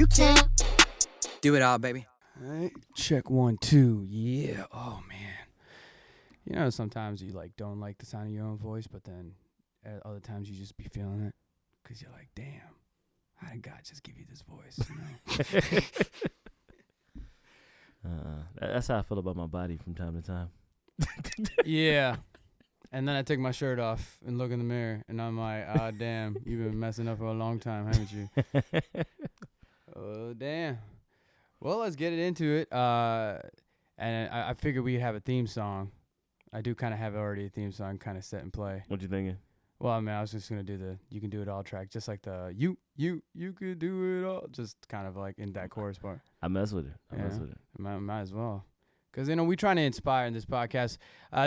can. Do it all, baby. All right, check 1, 2. Yeah. Oh man. You know, sometimes you like don't like the sound of your own voice, but then at other times you just be feeling it because you're like, damn, how did God just give you this voice? You know? That's how I feel about my body from time to time. Yeah. And then I take my shirt off and look in the mirror, and I'm like, ah, damn, you've been messing up for a long time, haven't you? Oh, damn. Well, let's get it into it. And I figured we'd have a theme song. I do kind of have already a theme song kind of set in play. What you thinking? Well, I mean, I was just going to do the You Can Do It All track, just like the you could do it all, just kind of like in that chorus part. I mess with it. I mess with it. Might as well. Because, you know, we're trying to inspire in this podcast.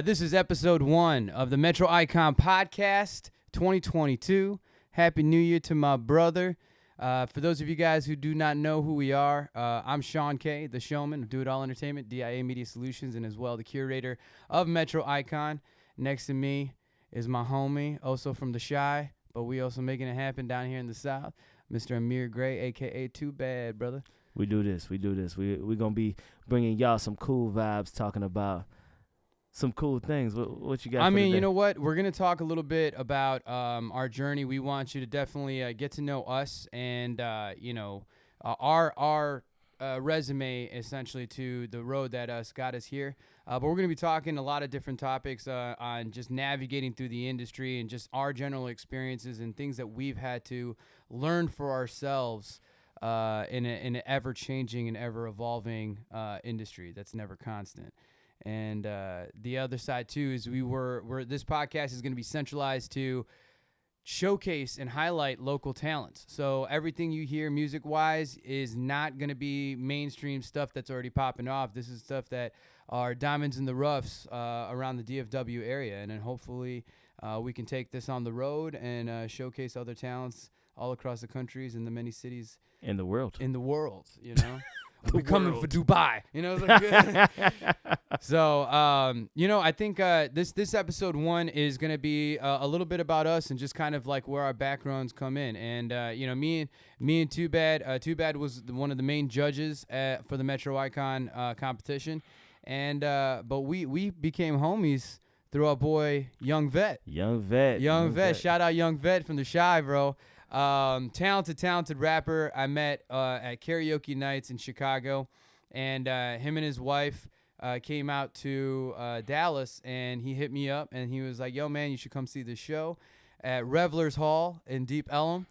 This is episode 1 of the Metro Icon Podcast 2022. Happy New Year to my brother. For those of you guys who do not know who we are, I'm Shawn K, the showman of Do It All Entertainment, DIA Media Solutions, and as well the curator of Metro Icon. Next to me is my homie, also from the Shy, but we also making it happen down here in the South, Mr. Amir Gray, a.k.a. Tubad, brother. We do this. We're going to be bringing y'all some cool vibes, talking about some cool things. What you got I for mean, today? you know what? We're going to talk a little bit about our journey. We want you to definitely get to know us and, you know, our resume, essentially, to the road that got us here. But we're going to be talking a lot of different topics on just navigating through the industry and just our general experiences and things that we've had to learn for ourselves in an ever-changing and ever-evolving industry that's never constant. And the other side, too, is this podcast is going to be centralized to showcase and highlight local talents. So everything you hear music-wise is not going to be mainstream stuff that's already popping off. This is stuff that are diamonds in the roughs around the DFW area. And then hopefully we can take this on the road and showcase other talents all across the countries and the many cities in the world. You know? We're coming for Dubai. You know what I'm saying? So, you know, I think this episode 1 is going to be a little bit about us and just kind of like where our backgrounds come in. And, you know, me and Tubad, Tubad was one of the main judges for the Metro Icon competition. And but we became homies through our boy Young Vet. Young Vet. Shout out Young Vet from the Shy, bro. Talented rapper. I met at karaoke nights in Chicago, and him and his wife came out to Dallas, and he hit me up, and he was like, yo, man, you should come see the show at Revelers Hall in Deep Ellum.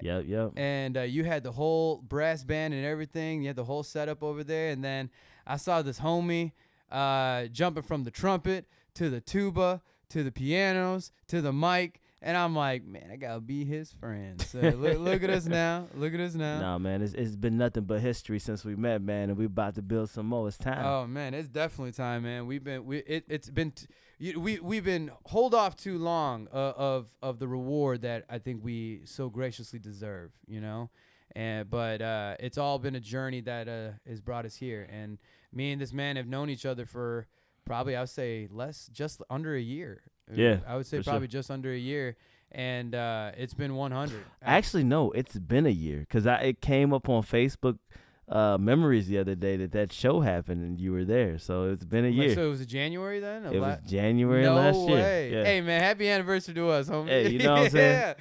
Yep. And you had the whole brass band and everything. You had the whole setup over there, and then I saw this homie jumping from the trumpet to the tuba to the pianos to the mic. And I'm like, man, I gotta be his friend. So look at us now. Nah, man, it's been nothing but history since we met, man, and we about to build some more. It's time. Oh man, it's definitely time, man. We've been hold off too long of the reward that I think we so graciously deserve, you know. But it's all been a journey that has brought us here. And me and this man have known each other for probably, I would say, just under a year. Yeah, I would say probably just under a year, and it's been 100. Actually, no, it's been a year because it came up on Facebook memories the other day that show happened and you were there. So it's been a year. So it was January then? It was January last year. No way. Yeah. Hey, man, happy anniversary to us, homie. Hey, you know what I'm saying?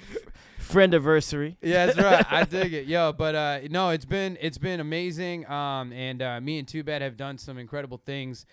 Friendiversary. Yeah, that's right. I dig it. Yo, but no, it's been amazing. And me and Tubad have done some incredible things,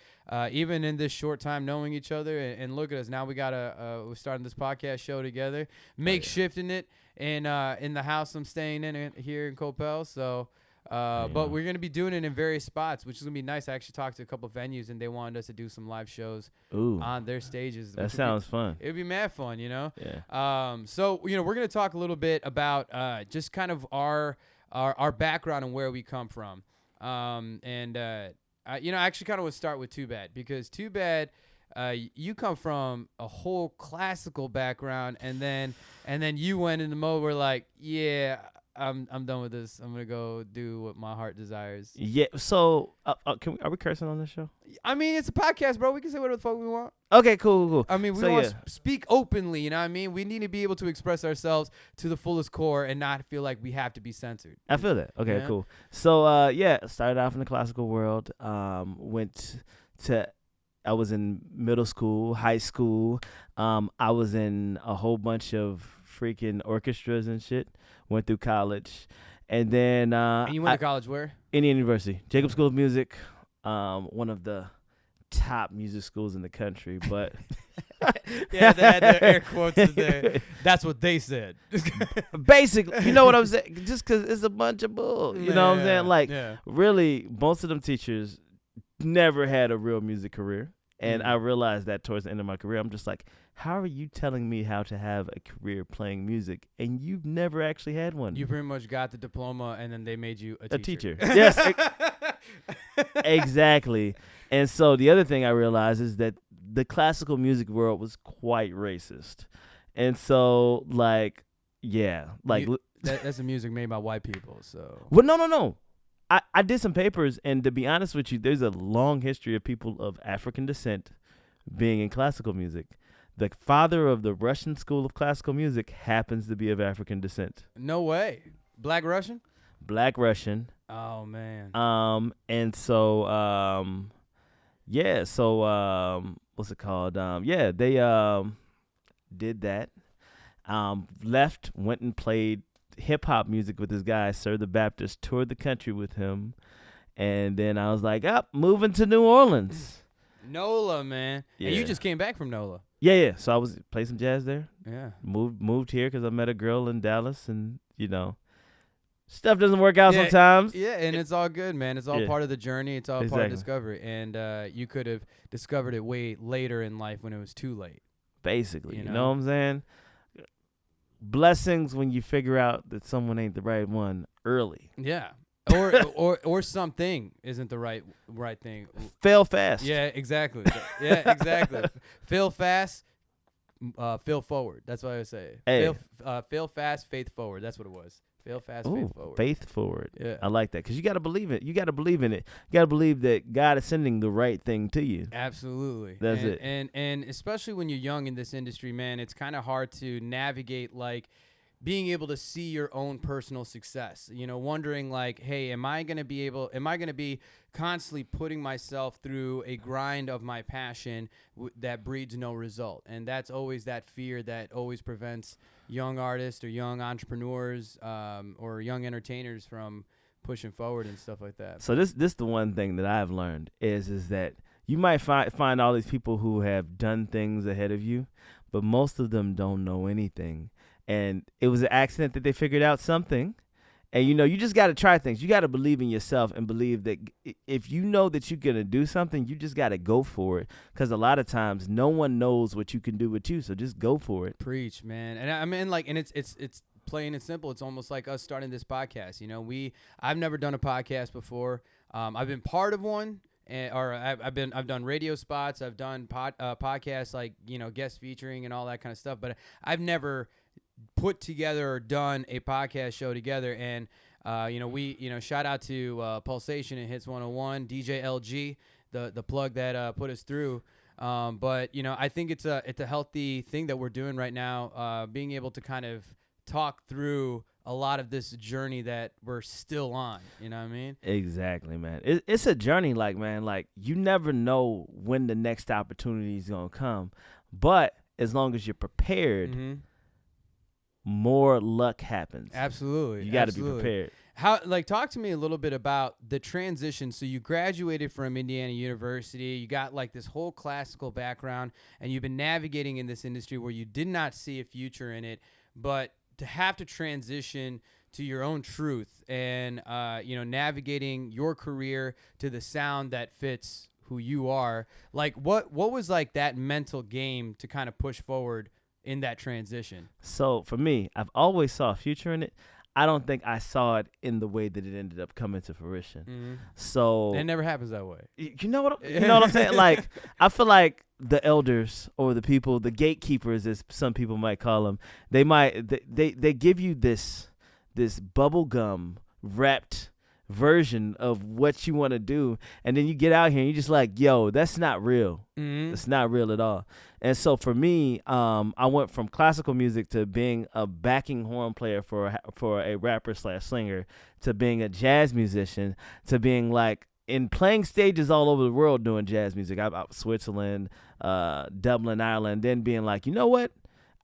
even in this short time knowing each other. And look at us now. We're starting this podcast show together, makeshifting it in the house I'm staying in here in Coppell. So. But we're going to be doing it in various spots, which is going to be nice. I actually talked to a couple of venues, and they wanted us to do some live shows on their stages. That sounds fun. It would be mad fun, you know? Yeah. So, you know, we're going to talk a little bit about just kind of our background and where we come from. You know, I actually kind of would start with Tubad, because Tubad, you come from a whole classical background, and then you went in the mode where, like, yeah, I'm done with this. I'm gonna go do what my heart desires. Yeah. So, are we cursing on this show? I mean, it's a podcast, bro. We can say whatever the fuck we want. Okay, cool. I mean, we So, want yeah. to speak openly. You know what I mean? We need to be able to express ourselves to the fullest core and not feel like we have to be censored. I feel that. Okay, Yeah. cool. So, yeah, started off in the classical world. I was in middle school, high school. I was in a whole bunch of freaking orchestras and shit. Went through college, and then And you went to college where? Indiana University, Jacob School of Music, one of the top music schools in the country. But Yeah, they had their air quotes in there. That's what they said. basically, you know what I'm saying? Just because it's a bunch of bull. You know what I'm saying? Like, yeah. really, most of them teachers never had a real music career. And I realized that towards the end of my career, I'm just like, how are you telling me how to have a career playing music and you've never actually had one? You pretty much got the diploma, and then they made you a teacher. Yes, exactly. And so the other thing I realized is that the classical music world was quite racist. And so, like, yeah. Like, that's the music made by white people, so. well, no. I did some papers, and to be honest with you, there's a long history of people of African descent being in classical music. The father of the Russian school of classical music happens to be of African descent. No way. Black Russian? Black Russian. Oh, man. And so, what's it called? Yeah, they did that. Left, went and played hip hop music with this guy, Sir the Baptist, toured the country with him, and then I was like, moving to New Orleans. NOLA, man. Yeah. And you just came back from NOLA. Yeah. So I was played some jazz there. Yeah. Moved here because I met a girl in Dallas, and stuff doesn't work out sometimes. Yeah, and it's all good, man. It's all part of the journey. It's all part of discovery, and you could have discovered it way later in life when it was too late. Basically, you know what I'm saying? Blessings when you figure out that someone ain't the right one early. Yeah. Or something isn't the right thing. Fail fast. Yeah, exactly. Yeah, exactly. Fail fast, fail forward. That's what I would say. Hey. Fail fast, faith forward. That's what it was. Fail fast, Ooh, faith forward. Faith forward. Yeah. I like that because you got to believe it. You got to believe in it. You got to believe that God is sending the right thing to you. Absolutely. That's it. And especially when you're young in this industry, man, it's kind of hard to navigate, like, being able to see your own personal success, wondering like, hey, am I going to be constantly putting myself through a grind of my passion that breeds no result? And that's always that fear that always prevents young artists or young entrepreneurs or young entertainers from pushing forward and stuff like that. So this the one thing that I've learned is that you might find all these people who have done things ahead of you, but most of them don't know anything. And it was an accident that they figured out something. And, you just got to try things. You got to believe in yourself and believe that if you know that you're going to do something, you just got to go for it. Because a lot of times no one knows what you can do with you. So just go for it. Preach, man. And I mean, like, and it's plain and simple. It's almost like us starting this podcast. I've never done a podcast before. I've been part of one. I've done radio spots. I've done podcasts like, guest featuring and all that kind of stuff. But I've never put together or done a podcast show together. And, shout out to Pulsation and Hits 101, DJ LG, the plug that put us through. But I think it's a healthy thing that we're doing right now, being able to kind of talk through a lot of this journey that we're still on. You know what I mean? Exactly, man. It's a journey, man, you never know when the next opportunity is going to come. But as long as you're prepared, more luck happens. Absolutely. You got to be prepared. Talk to me a little bit about the transition. So you graduated from Indiana University. You got this whole classical background, and you've been navigating in this industry where you did not see a future in it, but to have to transition to your own truth and, navigating your career to the sound that fits who you are. What was that mental game to kind of push forward in that transition? So for me, I've always saw a future in it. I don't think I saw it in the way that it ended up coming to fruition. Mm-hmm. So it never happens that way. You know what I'm saying? I feel like the elders or the people, the gatekeepers, as some people might call them, they give you this this bubblegum wrapped version of what you want to do, and then you get out here and you're just like, yo, that's not real. It's not real at all. And so for me, I went from classical music to being a backing horn player for a rapper / singer, to being a jazz musician, to being like in playing stages all over the world doing jazz music. I Switzerland, Dublin, Ireland, then being like, you know what?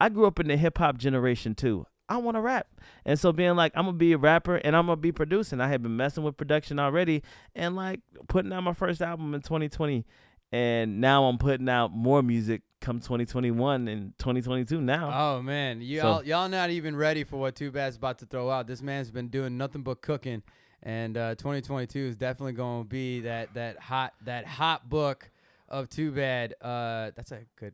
I grew up in the hip hop generation too. I want to rap. And so being like, I'm going to be a rapper and I'm going to be producing. I had been messing with production already and like putting out my first album in 2020. And now I'm putting out more music come 2021 and 2022 now. Oh, man. Y'all not even ready for what Tubad's about to throw out. This man's been doing nothing but cooking. And 2022 is definitely going to be that hot book of Tubad. That's a good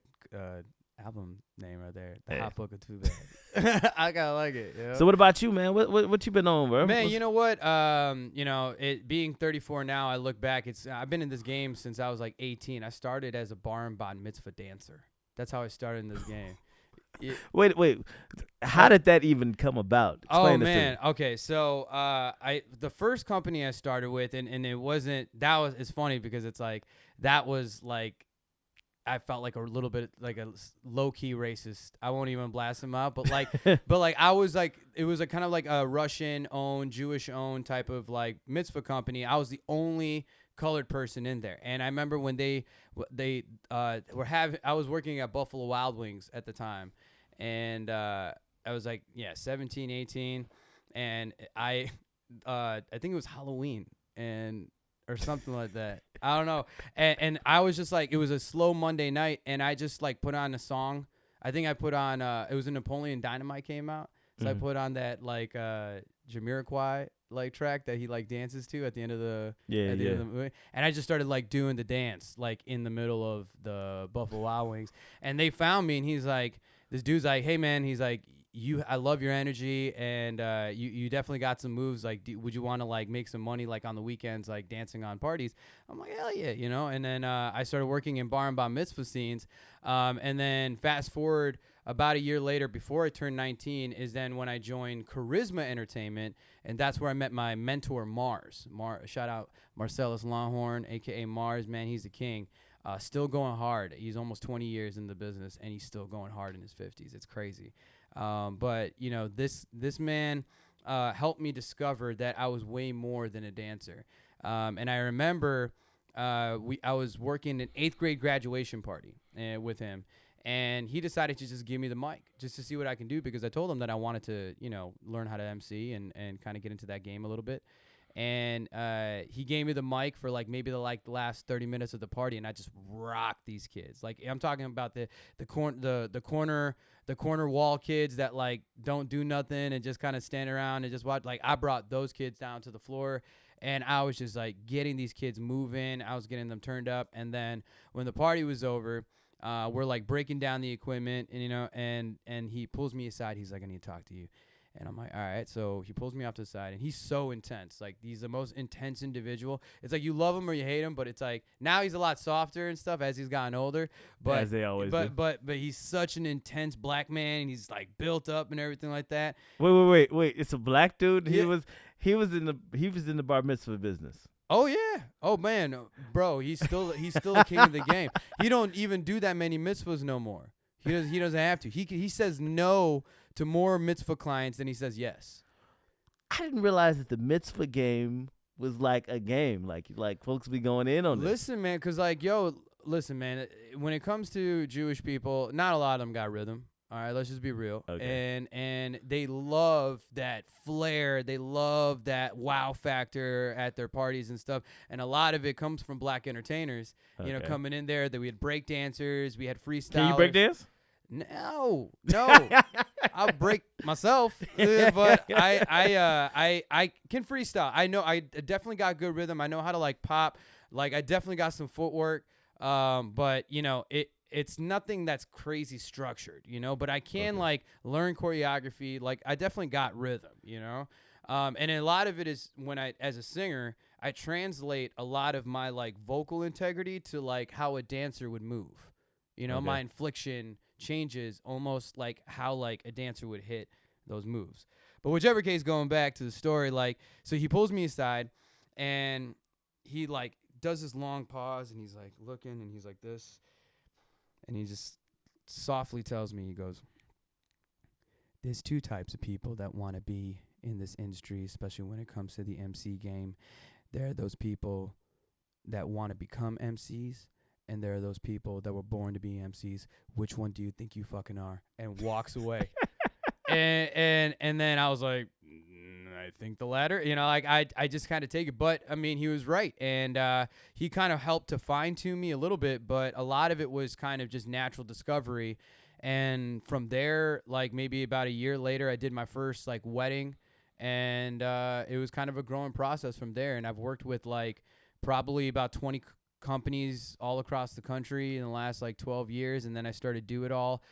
album name right there. The Hot Book of Tubad. I gotta like it. You know? So what about you, man? What you been on, bro? Man, you know what? It being 34 now, I look back. I've been in this game since I was like 18. I started as a bar and bat mitzvah dancer. That's how I started in this game. Wait. How did that even come about? Explain oh man. Okay, so the first company I started with, and it wasn't. It's funny because it's like that was like. I felt like a little bit like a low-key racist. I won't even blast him out, but like, I was like, it was a kind of like a Russian-owned, Jewish-owned type of like mitzvah company. I was the only colored person in there, and I remember when I was working at Buffalo Wild Wings at the time, and I was like 17, 18, and I think it was Halloween or something like that. I don't know. And I was just like, it was a slow Monday night, and I just like put on a song. I think I put on, it was a Napoleon Dynamite came out. So I put on that like Jamiroquai like track that he like dances to at the end of the end of the movie. And I just started like doing the dance like in the middle of the Buffalo Wild Wings. And they found me, and this dude's like, hey man, he's like, I love your energy, and you definitely got some moves. Like, would you want to like make some money like on the weekends, like dancing on parties? I'm like, hell yeah, you know. And then I started working in bar and bat mitzvah scenes, and then fast forward about a year later, before I turned 19, is then when I joined Charisma Entertainment, and that's where I met my mentor Mars. Shout out Marcellus Longhorn, aka Mars, man, he's the king. Still going hard. He's almost 20 years in the business, and he's still going hard in his 50s. It's crazy. But you know, this man helped me discover that I was way more than a dancer. And I remember I was working an 8th grade graduation party with him, and he decided to just give me the mic just to see what I can do, because I told him that I wanted to, you know, learn how to MC and kind of get into that game a little bit. And he gave me the mic for like maybe the last 30 minutes of the party, and I just rocked these kids. Like, I'm talking about the corner wall kids that like don't do nothing and just kind of stand around and just watch. Like, I brought those kids down to the floor, and I was just like getting these kids moving. I was getting them turned up. And then when the party was over, we're like breaking down the equipment, and you know, and he pulls me aside. He's like, I need to talk to you. And I'm like, all right. So he pulls me off to the side, and he's so intense. Like, he's the most intense individual. It's like you love him or you hate him, but it's like now he's a lot softer and stuff as he's gotten older. But as they always do. But he's such an intense black man, and he's like built up and everything like that. Wait. It's a black dude. Yeah. He was in the bar mitzvah business. Oh yeah. Oh man, bro. He's still the king of the game. He don't even do that many mitzvahs no more. He doesn't have to. He says no to more mitzvah clients than he says yes. I didn't realize that the mitzvah game was like a game. Like folks be going in on this. Listen, man, because like, listen, man, when it comes to Jewish people, not a lot of them got rhythm. All right, let's just be real. Okay. And they love that flair. They love that wow factor at their parties and stuff. And a lot of it comes from black entertainers, you know, coming in there. That we had break dancers, we had freestylers. Can you break dance? No. I'll break myself, but I can freestyle. I know I definitely got good rhythm. I know how to like pop. Like, I definitely got some footwork. But you know, it's nothing that's crazy structured, you know, but I can like learn choreography. Like, I definitely got rhythm, you know? And a lot of it is when as a singer, I translate a lot of my like vocal integrity to like how a dancer would move, you know, my inflection changes almost like how like a dancer would hit those moves. But whichever case, going back to the story, like, so he pulls me aside, and he like does this long pause, and he's like looking, and he's like this, and he just softly tells me, he goes, "There's two types of people that want to be in this industry, especially when it comes to the MC game. There are those people that want to become MCs, and there are those people that were born to be MCs. Which one do you think you fucking are?" And walks away. And then I was like, I think the latter. You know, like I just kind of take it. But I mean, he was right, and he kind of helped to fine tune me a little bit. But a lot of it was kind of just natural discovery. And from there, like maybe about a year later, I did my first like wedding, and it was kind of a growing process from there. And I've worked with like probably about 20 companies all across the country in the last like 12 years. And then I started Do It All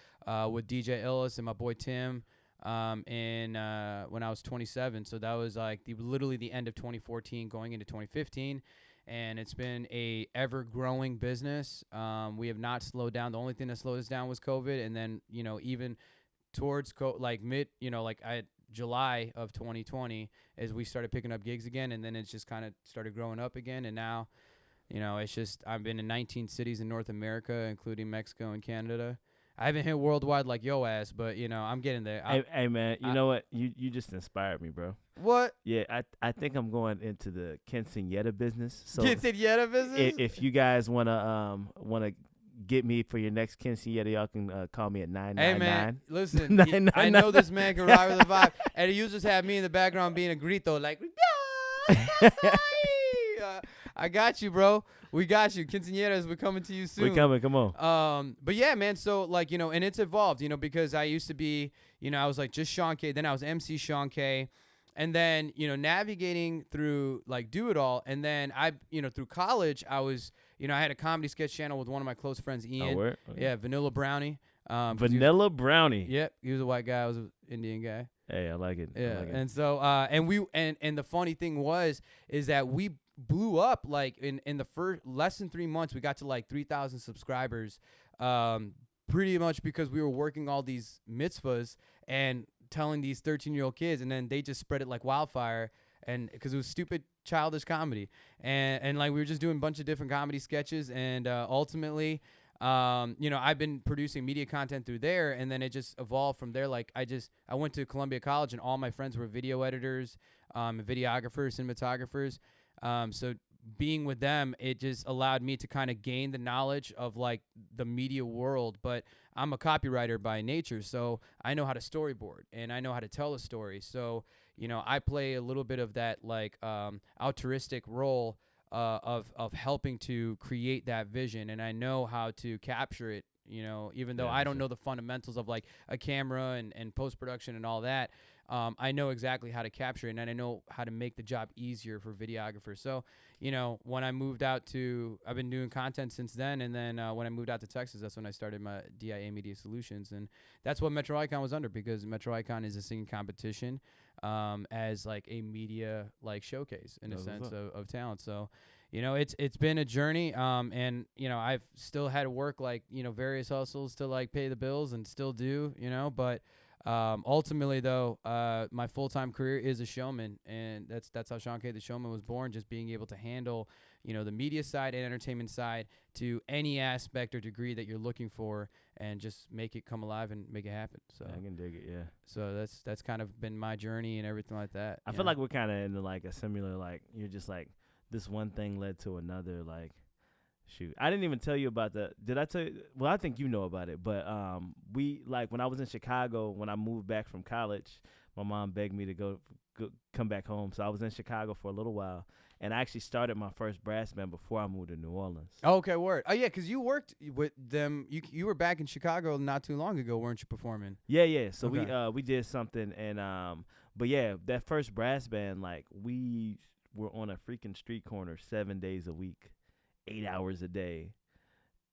with DJ Illis and my boy Tim when I was 27. So that was like literally the end of 2014 going into 2015. And it's been a ever-growing business. We have not slowed down. The only thing that slowed us down was COVID. And then, you know, even towards July of 2020 as we started picking up gigs again. And then it's just kind of started growing up again. And now, you know, it's just I've been in 19 cities in North America, including Mexico and Canada. I haven't hit worldwide like yo ass, but, you know, I'm getting there. Hey man, you know what? You just inspired me, bro. What? Yeah, I think I'm going into the quinceañera business. So Quinceañera business? If you guys wanna get me for your next quinceañera, y'all can call me at 999. Hey man, listen, I know this man can ride with the vibe, and you just have me in the background being a grito like. I got you, bro. We got you. Quinceañeras, we're coming to you soon. We're coming. Come on. But yeah, man. So like, you know, and it's evolved, you know, because I used to be, you know, I was like just Shawn K. Then I was MC Shawn K. And then, you know, navigating through like Do It All. And then through college, I was, you know, I had a comedy sketch channel with one of my close friends, Ian. Oh, where? Okay. Yeah, Vanilla Brownie. Vanilla Brownie. Yep. He was a white guy. I was an Indian guy. Hey, I like it. Yeah. I like it. And so, and the funny thing is that we blew up like in the first less than 3 months. We got to like 3,000 subscribers, pretty much because we were working all these mitzvahs and telling these 13-year-old kids, and then they just spread it like wildfire. And because it was stupid, childish comedy, and like we were just doing a bunch of different comedy sketches, and ultimately, you know, I've been producing media content through there, and then it just evolved from there. Like I went to Columbia College, and all my friends were video editors, videographers, cinematographers. So being with them, it just allowed me to kind of gain the knowledge of like the media world. But I'm a copywriter by nature, so I know how to storyboard and I know how to tell a story. So, you know, I play a little bit of that like altruistic role of helping to create that vision, and I know how to capture it. You know, even though I don't know the fundamentals of like a camera and post-production and all that, I know exactly how to capture it, and I know how to make the job easier for videographers. So, you know, when I moved out I've been doing content since then, and then when I moved out to Texas, that's when I started my DIA Media Solutions, and that's what Metro Icon was under, because Metro Icon is a singing competition as like a media like showcase in a sense of talent. So, you know, it's been a journey, and, you know, I've still had to work like, you know, various hustles to like pay the bills, and still do, you know, but ultimately though, my full-time career is a showman, and that's how Shawn K the Showman was born, just being able to handle, you know, the media side and entertainment side to any aspect or degree that you're looking for, and just make it come alive and make it happen. So I can dig it, yeah. So that's kind of been my journey and everything like that. I feel like we're kind of in like a similar, like, you're just like, this one thing led to another, like, shoot. I didn't even tell you about did I tell you? Well, I think you know about it, but we, like, when I was in Chicago, when I moved back from college, my mom begged me to come back home. So I was in Chicago for a little while, and I actually started my first brass band before I moved to New Orleans. Okay, word. Oh, yeah, because you worked with them. You were back in Chicago not too long ago, weren't you, performing? Yeah. So okay. we did something, and but yeah, that first brass band, like, we were on a freaking street corner 7 days a week, 8 hours a day,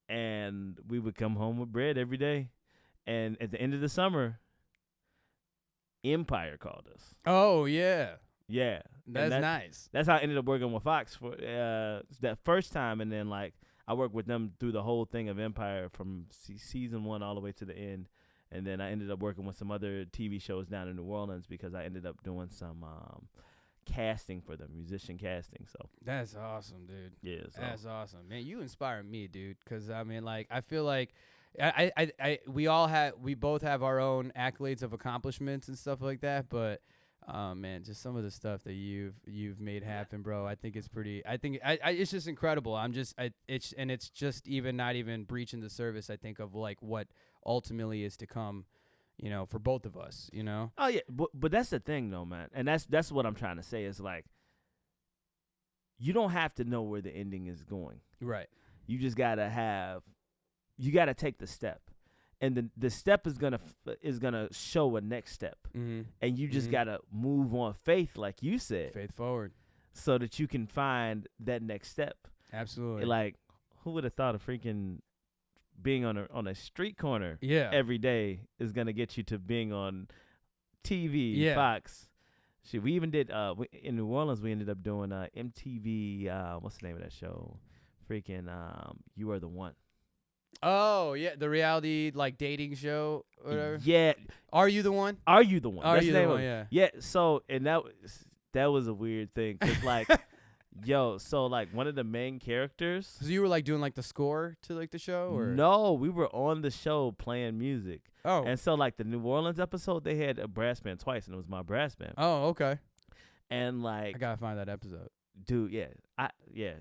and we would come home with bread every day. And at the end of the summer, Empire called us. Oh yeah, that's nice. That's how I ended up working with Fox for that first time, and then like I worked with them through the whole thing of Empire from season 1 all the way to the end. And then I ended up working with some other TV shows down in New Orleans because I ended up doing some casting for them, musician casting. So That's awesome, dude. yeah, so That's awesome, man. You inspire me, dude. Because I mean, like, I feel like we both have our own accolades of accomplishments and stuff like that. But man, just some of the stuff that you've made happen, bro. I think it's pretty. I think it's just incredible. It's just even not even breaching the surface. I think of like what ultimately is to come. You know, for both of us, you know? Oh, yeah, but that's the thing, though, man. And that's what I'm trying to say is, like, you don't have to know where the ending is going. Right. You just got to take the step. And the step is gonna show a next step. Mm-hmm. And you just got to move on faith, like you said. Faith forward. So that you can find that next step. Absolutely. Like, who would have thought of freaking being on a street corner every day is gonna get you to being on TV, Fox. Shit, we even did in New Orleans. We ended up doing MTV. What's the name of that show? Freaking You Are the One. Oh yeah, the reality like dating show, or whatever. Yeah. Are You the One? Are You the One? Are That's You the the name One? of it. Yeah. Yeah. So and that was a weird thing because like. Yo, so like one of the main characters. So you were like doing like the score to like the show, or no? We were on the show playing music. Oh, and so like the New Orleans episode, they had a brass band twice, and it was my brass band. Oh, okay. And like, I gotta find that episode, dude. Yeah,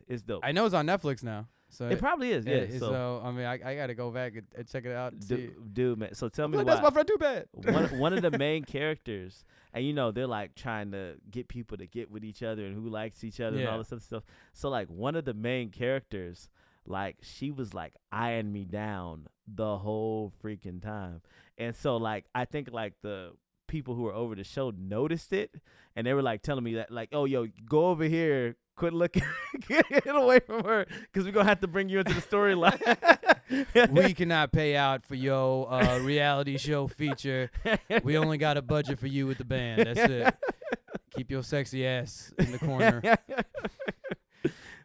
it's dope. I know it's on Netflix now, so it probably is. Yeah. So I mean, I gotta go back and check it out. And see. Dude, man. So tell me Like, why. that's my friend Tubad. One of the main characters. And, you know, they're, like, trying to get people to get with each other and who likes each other and all this other stuff. So, like, one of the main characters, like, she was, like, eyeing me down the whole freaking time. And so, like, I think, like, the people who were over the show noticed it. And they were, like, telling me that, like, oh, yo, go over here. Quit looking. Get away from her because we're going to have to bring you into the storyline. We cannot pay out for your reality show feature. We only got a budget for you with the band. That's it. Keep your sexy ass in the corner.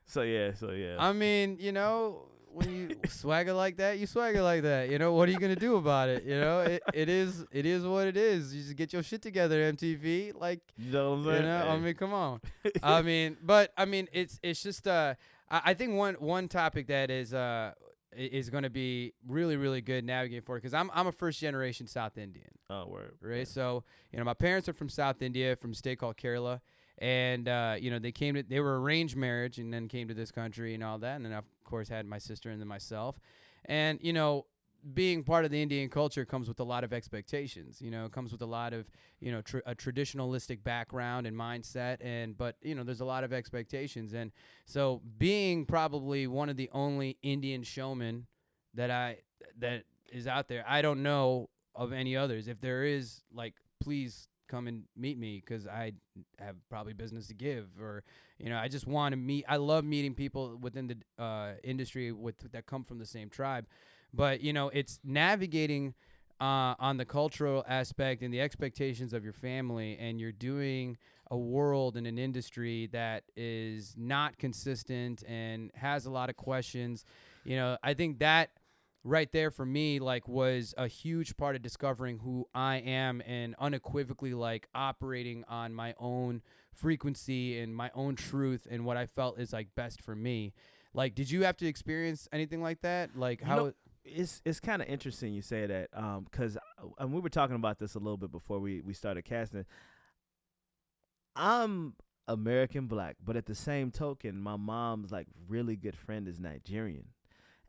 So yeah. I mean, you know, when you swagger like that, you swagger like that. You know, what are you gonna do about it? You know, it is what it is. You just get your shit together, MTV. Like, you know what I'm saying? You know, I mean, come on. I mean, it's just I think one topic that is going to be really, really good navigating forward because I'm a first generation South Indian. Oh, word. Right. Yeah. So, you know, my parents are from South India, from a state called Kerala. And, you know, they were arranged marriage and then came to this country and all that. And then, of course, had my sister and then myself. And, you know, being part of the Indian culture comes with a lot of expectations. You know, it comes with a lot of, you know, a traditionalistic background and mindset. But, you know, there's a lot of expectations. And so being probably one of the only Indian showmen that is out there, I don't know of any others. If there is, like, please come and meet me because I have probably business to give, or, you know, I just want to meet. I love meeting people within the industry that come from the same tribe. But, you know, it's navigating on the cultural aspect and the expectations of your family, and you're doing a world and an industry that is not consistent and has a lot of questions. You know, I think that right there for me, like, was a huge part of discovering who I am and unequivocally, like, operating on my own frequency and my own truth and what I felt is, like, best for me. Like, did you have to experience anything like that? Like, how... You know, it's kind of interesting you say that, because we were talking about this a little bit before we started casting. I'm American black, but at the same token, my mom's, like, really good friend is Nigerian.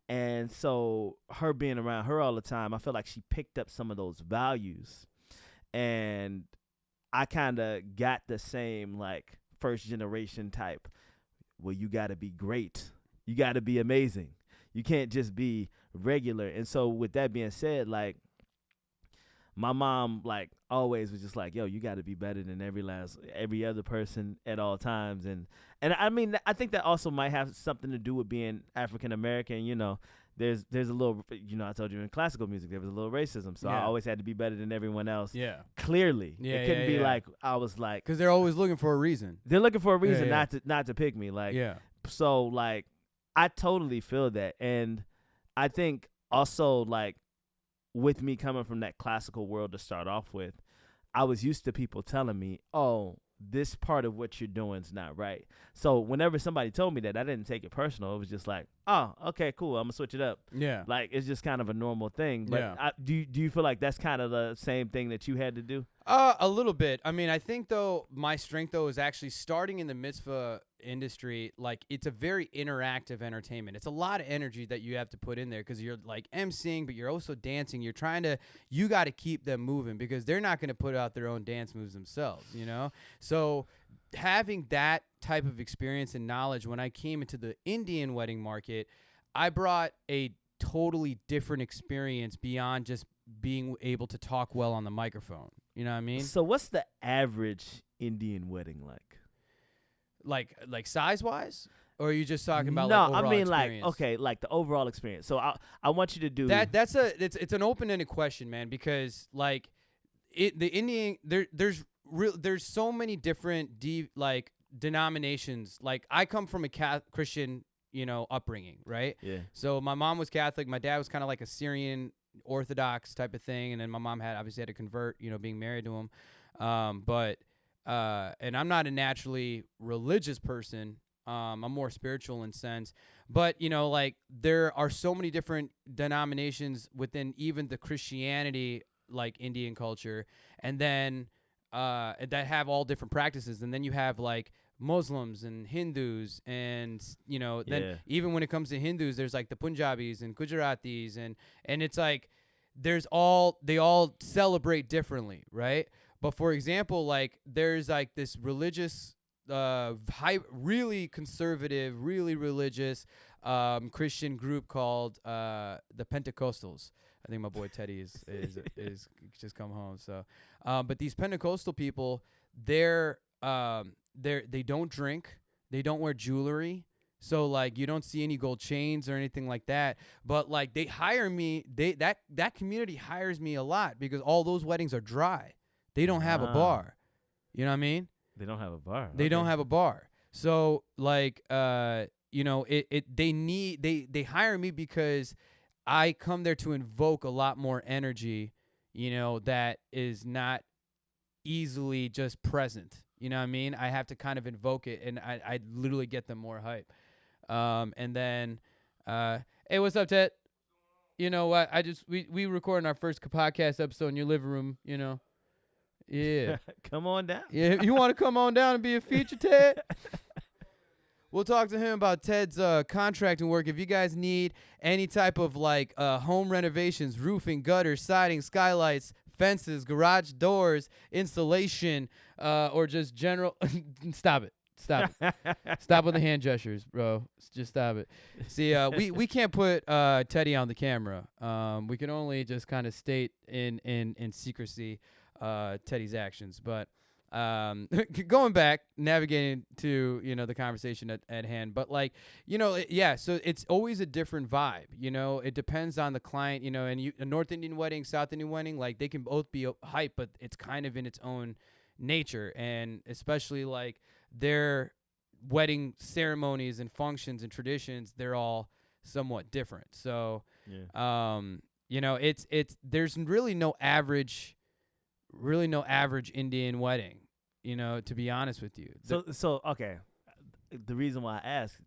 And so her being around her all the time, I feel like she picked up some of those values. And I kind of got the same, like, first generation type. Well, you got to be great. You got to be amazing. You can't just be regular. And so with that being said, like, my mom, like, always was just like, yo, you got to be better than every other person at all times. And I mean, I think that also might have something to do with being African American. You know, there's a little, you know, I told you in classical music, there was a little racism. So I always had to be better than everyone else. Yeah. Clearly. Yeah, it couldn't be like, I was like. Because they're always looking for a reason. They're looking for a reason not to pick me. Like, so, like, I totally feel that. And I think also, like, with me coming from that classical world to start off with, I was used to people telling me, oh, this part of what you're doing is not right. So whenever somebody told me that, I didn't take it personal. It was just like, oh, okay, cool. I'm going to switch it up. Yeah. Like, it's just kind of a normal thing. But Yeah. do you feel like that's kind of the same thing that you had to do? A little bit. I mean, I think, though, my strength, though, is actually starting in the mitzvah industry. Like, it's a very interactive entertainment. It's a lot of energy that you have to put in there because you're, like, emceeing, but you're also dancing. You got to keep them moving because they're not going to put out their own dance moves themselves, you know? So having that type of experience and knowledge, when I came into the Indian wedding market, I brought a totally different experience beyond just being able to talk well on the microphone. You know what I mean? So what's the average Indian wedding like? Like size wise, or are you just talking about no? like overall I mean experience? like okay, like the overall experience. So I want you to do that. It's an open ended question, man, because like the Indian there's so many different denominations. Like I come from a Christian upbringing, right? Yeah. So my mom was Catholic, my dad was kind of like a Syrian Orthodox type of thing, and then my mom obviously had to convert, being married to him. But and I'm not a naturally religious person. I'm more spiritual in sense. But, like there are so many different denominations within even the Christianity, like Indian culture, and then that have all different practices. And then you have like Muslims and Hindus, and then even when it comes to Hindus, there's like the Punjabis and Gujaratis, and it's like they all celebrate differently, right? But for example, like there's like this religious really conservative, really religious Christian group called the Pentecostals. I think my boy Teddy is just come home. So but these Pentecostal people, they don't drink, they don't wear jewelry, so like you don't see any gold chains or anything like that. But like they hire me, that community hires me a lot because all those weddings are dry. They don't have a bar. You know what I mean? They don't have a bar. They don't have a bar. So like they hire me because I come there to invoke a lot more energy, that is not easily just present. You know what I mean? I have to kind of invoke it, and I literally get them more hype. And then, hey, what's up, Ted? You know what? We recording our first podcast episode in your living room, Yeah. Come on down. Yeah, you want to come on down and be a feature, Ted? We'll talk to him about Ted's contracting work. If you guys need any type of like home renovations, roofing, gutters, siding, skylights, fences, garage doors, installation, or just general Stop it. Stop with the hand gestures, bro. Just stop it. See, we can't put Teddy on the camera. We can only just kind of state in secrecy Teddy's actions. But going back, navigating to the conversation at hand, but like so it's always a different vibe. It depends on the client. And a North Indian wedding, South Indian wedding, like they can both be hype, but it's kind of in its own nature, and especially like their wedding ceremonies and functions and traditions, they're all somewhat different. So it's there's really no average Indian wedding, to be honest with you. So okay, the reason why I ask,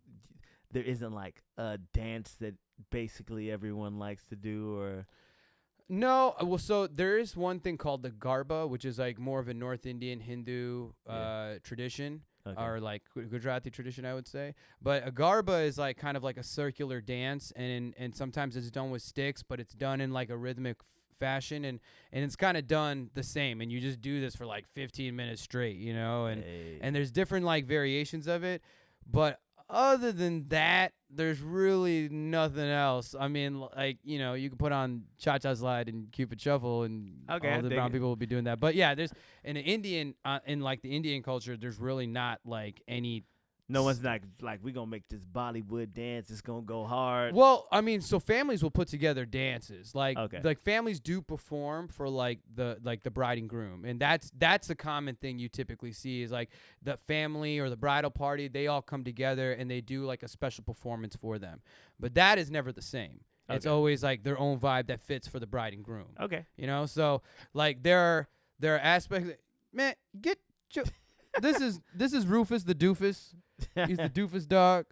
there isn't like a dance that basically everyone likes to do, or no. Well, so there is one thing called the Garba, which is like more of a North Indian Hindu tradition. Okay. Or like Gujarati tradition, I would say. But a Garba is like kind of like a circular dance, and sometimes it's done with sticks, but it's done in like a rhythmic fashion, and it's kind of done the same, and you just do this for like 15 minutes straight, and there's different like variations of it, but other than that, there's really nothing else. I mean, like, you can put on Cha-Cha Slide and Cupid Shuffle, and all the brown people will be doing that. But yeah, there's in the Indian, in like the Indian culture, there's really not like any. No one's like we're going to make this Bollywood dance. It's going to go hard. Well, I mean, so families will put together dances. Like families do perform for like the bride and groom. And that's a common thing you typically see is like the family or the bridal party, they all come together and they do like a special performance for them. But that is never the same. It's Okay. always like their own vibe that fits for the bride and groom. Okay. You know, so like there are aspects. Man, this is Rufus the doofus. He's the doofus dog.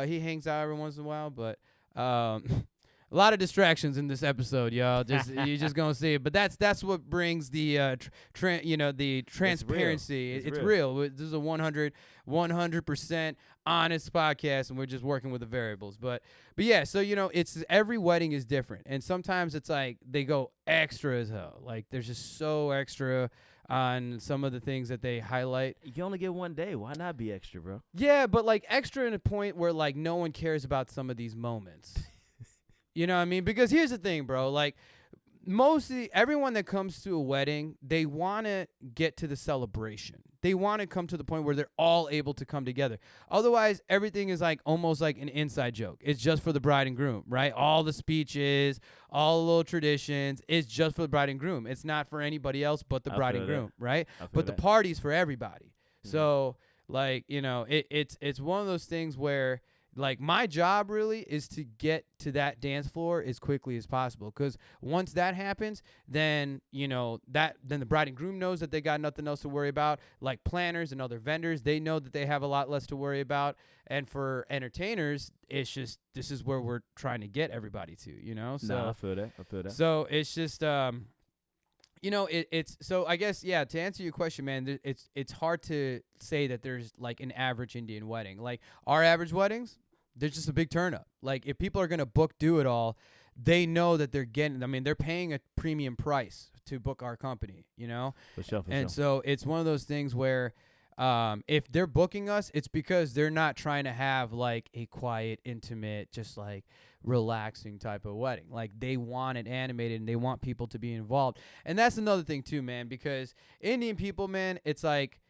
He hangs out every once in a while, but a lot of distractions in this episode, y'all. You're just gonna see it, but that's what brings the the transparency. It's real. This is a 100% honest podcast, and we're just working with the variables. But yeah, so it's every wedding is different, and sometimes it's like they go extra as hell. Like there's just so extra on some of the things that they highlight. You only get one day. Why not be extra, bro? Yeah, but like extra in a point where like no one cares about some of these moments. You know what I mean? Because here's the thing, bro. Like mostly everyone that comes to a wedding, they want to get to the celebration. They want to come to the point where they're all able to come together. Otherwise, everything is like almost like an inside joke. It's just for the bride and groom, right? All the speeches, all the little traditions, it's just for the bride and groom. It's not for anybody else but the bride and groom, right? But the party's for everybody. Mm-hmm. So, like, it's one of those things where like my job really is to get to that dance floor as quickly as possible, because once that happens, then then the bride and groom knows that they got nothing else to worry about. Like planners and other vendors, they know that they have a lot less to worry about. And for entertainers, it's just this is where we're trying to get everybody to, So I feel that. So it's just it's so I guess, yeah, to answer your question, man, it's hard to say that there's like an average Indian wedding. Like our average weddings, there's just a big turn up. Like if people are going to do it all, they know that they're paying a premium price to book our company, For sure. So it's one of those things where if they're booking us, it's because they're not trying to have like a quiet, intimate, just like relaxing type of wedding. Like they want it animated and they want people to be involved. And that's another thing too, man, because Indian people, man, it's like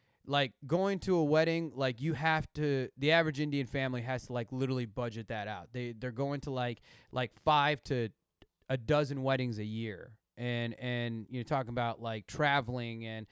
going to a wedding, like the average Indian family has to like literally budget that out. They're going to like 5 to a dozen weddings a year. And you're talking about like traveling and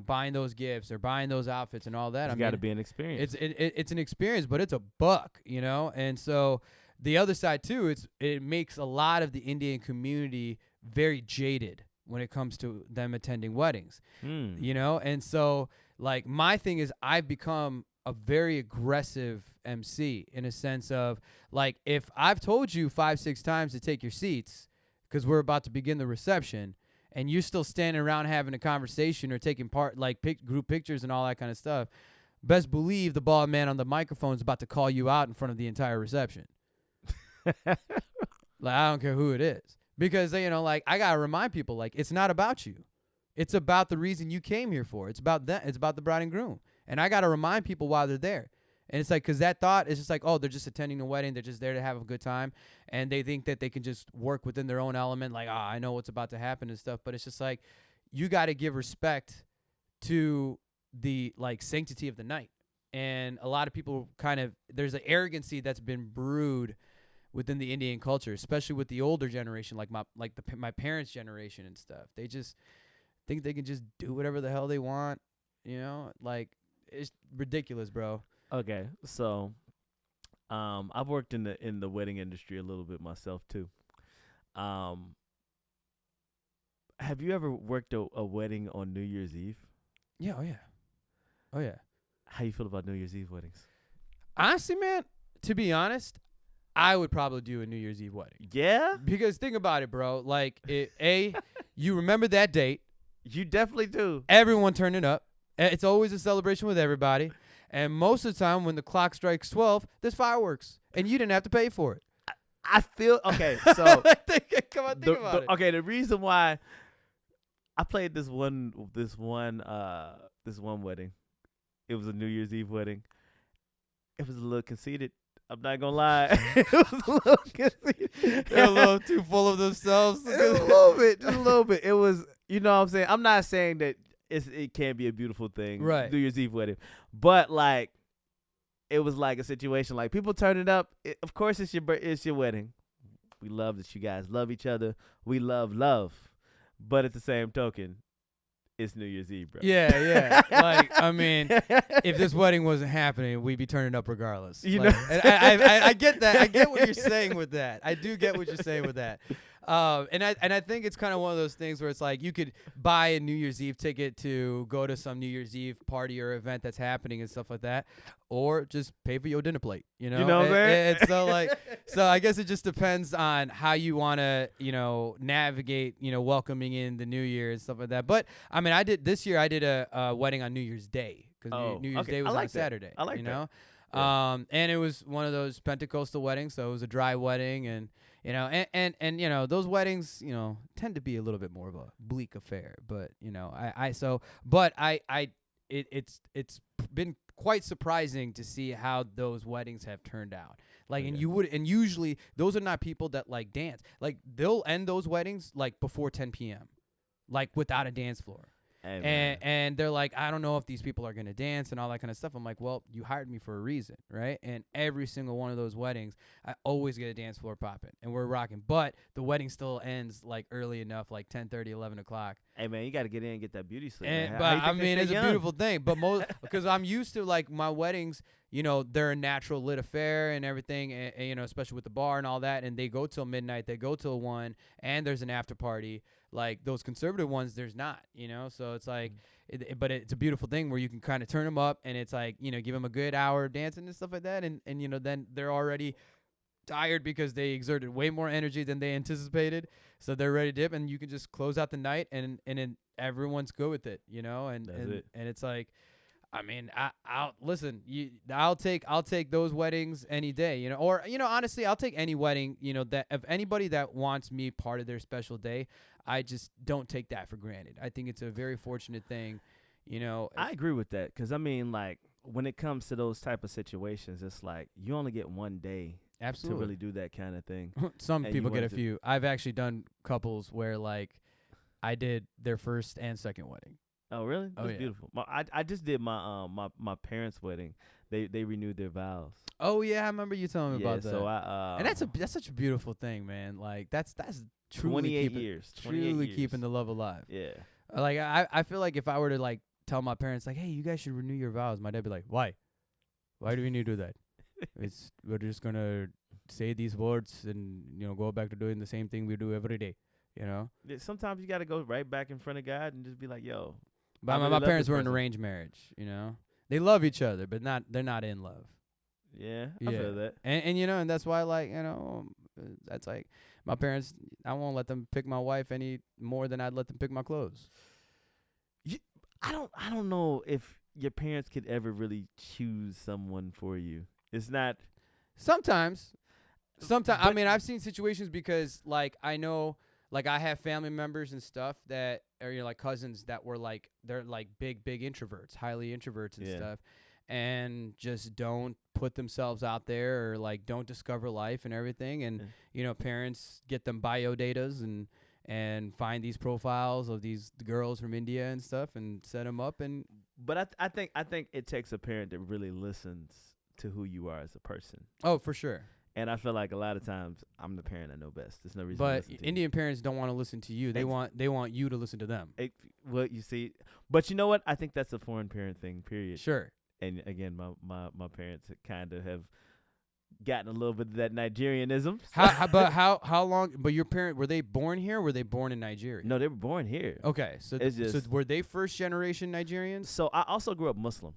buying those gifts or buying those outfits and all that. It's got to be an experience. It's an experience, but it's a buck, And so the other side too, it makes a lot of the Indian community very jaded when it comes to them attending weddings, And so like my thing is I've become a very aggressive MC in a sense of like if I've told you 5-6 times to take your seats because we're about to begin the reception, and you're still standing around having a conversation or taking part, like group pictures and all that kind of stuff, best believe the bald man on the microphone is about to call you out in front of the entire reception. Like, I don't care who it is. Because, like, I got to remind people, like, it's not about you. It's about the reason you came here for. It's about that. It's about the bride and groom. And I got to remind people why they're there. And it's like, because that thought is just like, oh, they're just attending the wedding. They're just there to have a good time. And they think that they can just work within their own element. Like, I know what's about to happen and stuff. But it's just like, you got to give respect to the, like, sanctity of the night. And a lot of people there's an arrogancy that's been brewed within the Indian culture, especially with the older generation, like my parents' generation and stuff. They just think they can just do whatever the hell they want. Like, it's ridiculous, bro. Okay, so I've worked in the wedding industry a little bit myself too. Have you ever worked a wedding on New Year's Eve? Yeah, oh yeah. How you feel about New Year's Eve weddings? Honestly, man, to be honest, I would probably do a New Year's Eve wedding. Yeah? Because think about it, bro. Like, you remember that date. You definitely do. Everyone turning up. It's always a celebration with everybody. And most of the time when the clock strikes 12, there's fireworks. And you didn't have to pay for it. I feel, okay, so. Come on, think about it. Okay, the reason why I played this one wedding, it was a New Year's Eve wedding. It was a little conceited. I'm not gonna lie. It was a little conceited. They're a little too full of themselves. Just a little bit. It was, you know what I'm saying? I'm not saying that it can't be a beautiful thing, right? New Year's Eve wedding, but like, it was like a situation like people turning up. Of course, it's your wedding. We love that you guys love each other. We love, but at the same token, it's New Year's Eve, bro. Yeah. Like, I mean, if this wedding wasn't happening, we'd be turning up regardless. You Like, know? and I get that. I get what you're saying with that. I do get what you're saying with that. And I think it's kind of one of those things where it's like you could buy a New Year's Eve ticket to go to some New Year's Eve party or event that's happening and stuff like that, or just pay for your dinner plate. You know what I'm saying? It's so like, so I guess it just depends on how you want to, navigate, welcoming in the New Year and stuff like that. But I mean, I did a wedding on New Year's Day because New Year's Day was on Saturday. I like that. Yeah. And it was one of those Pentecostal weddings, so it was a dry wedding, and those weddings, tend to be a little bit more of a bleak affair. But it's been quite surprising to see how those weddings have turned out. Like, and usually those are not people that like dance. Like, they'll end those weddings like before 10 p.m. like without a dance floor. Hey, and they're like, I don't know if these people are going to dance and all that kind of stuff. I'm like, well, you hired me for a reason, right? And every single one of those weddings, I always get a dance floor popping, and we're rocking. But the wedding still ends like early enough, like 10:30, 11 o'clock. Hey, man, you got to get in and get that beauty sleep. But I mean, it's a beautiful thing. But because I'm used to like my weddings, they're a natural lit affair and everything, and especially with the bar and all that, and they go till midnight, they go till 1, and there's an after party. Like those conservative ones, there's not, so it's like, but it's a beautiful thing where you can kind of turn them up, and it's like, give them a good hour of dancing and stuff like that. And then they're already tired because they exerted way more energy than they anticipated. So they're ready to dip, and you can just close out the night, and then everyone's good with it, and it's like, I mean, I'll listen. I'll take those weddings any day, or honestly, I'll take any wedding, that if anybody that wants me part of their special day, I just don't take that for granted. I think it's a very fortunate thing, I agree with that because I mean, like when it comes to those type of situations, it's like you only get one day absolutely to really do that kind of thing. Some people get a few. I've actually done couples where like I did their first and second wedding. Oh really? That's yeah. beautiful. I just did my my parents' wedding. They renewed their vows. Oh yeah, I remember you telling me about that. So I and that's such a beautiful thing, man. Like that's truly 28 years. Truly keeping the love alive. Yeah. Like I feel like if I were to like tell my parents like, hey, you guys should renew your vows, my dad would be like, why? Why do we need to do that? We're just gonna say these words and go back to doing the same thing we do every day. Yeah, sometimes you got to go right back in front of God and just be like, yo. But my parents were in arranged marriage, They love each other, but they're not in love. Yeah, I feel that. And and that's why that's like my parents, I won't let them pick my wife any more than I'd let them pick my clothes. I don't know if your parents could ever really choose someone for you. It's not. Sometimes I mean, I've seen situations because like I know, like I have family members and stuff that are like cousins that were like, they're like big introverts, highly introverts and stuff, and just don't put themselves out there or like don't discover life and everything. And parents get them bio datas and find these profiles of these girls from India and stuff and set them up. And but I think it takes a parent that really listens to who you are as a person. Oh, for sure. And I feel like a lot of times I'm the parent I know best. There's no reason. But to listen to Indian parents don't want to listen to you. They want you to listen to them. Well, you see, but you know what? I think that's a foreign parent thing. Period. Sure. And again, my parents kind of have gotten a little bit of that Nigerianism. How long? But your parents, were they born here? Or were they born in Nigeria? No, they were born here. Okay, so were they first generation Nigerians? So I also grew up Muslim.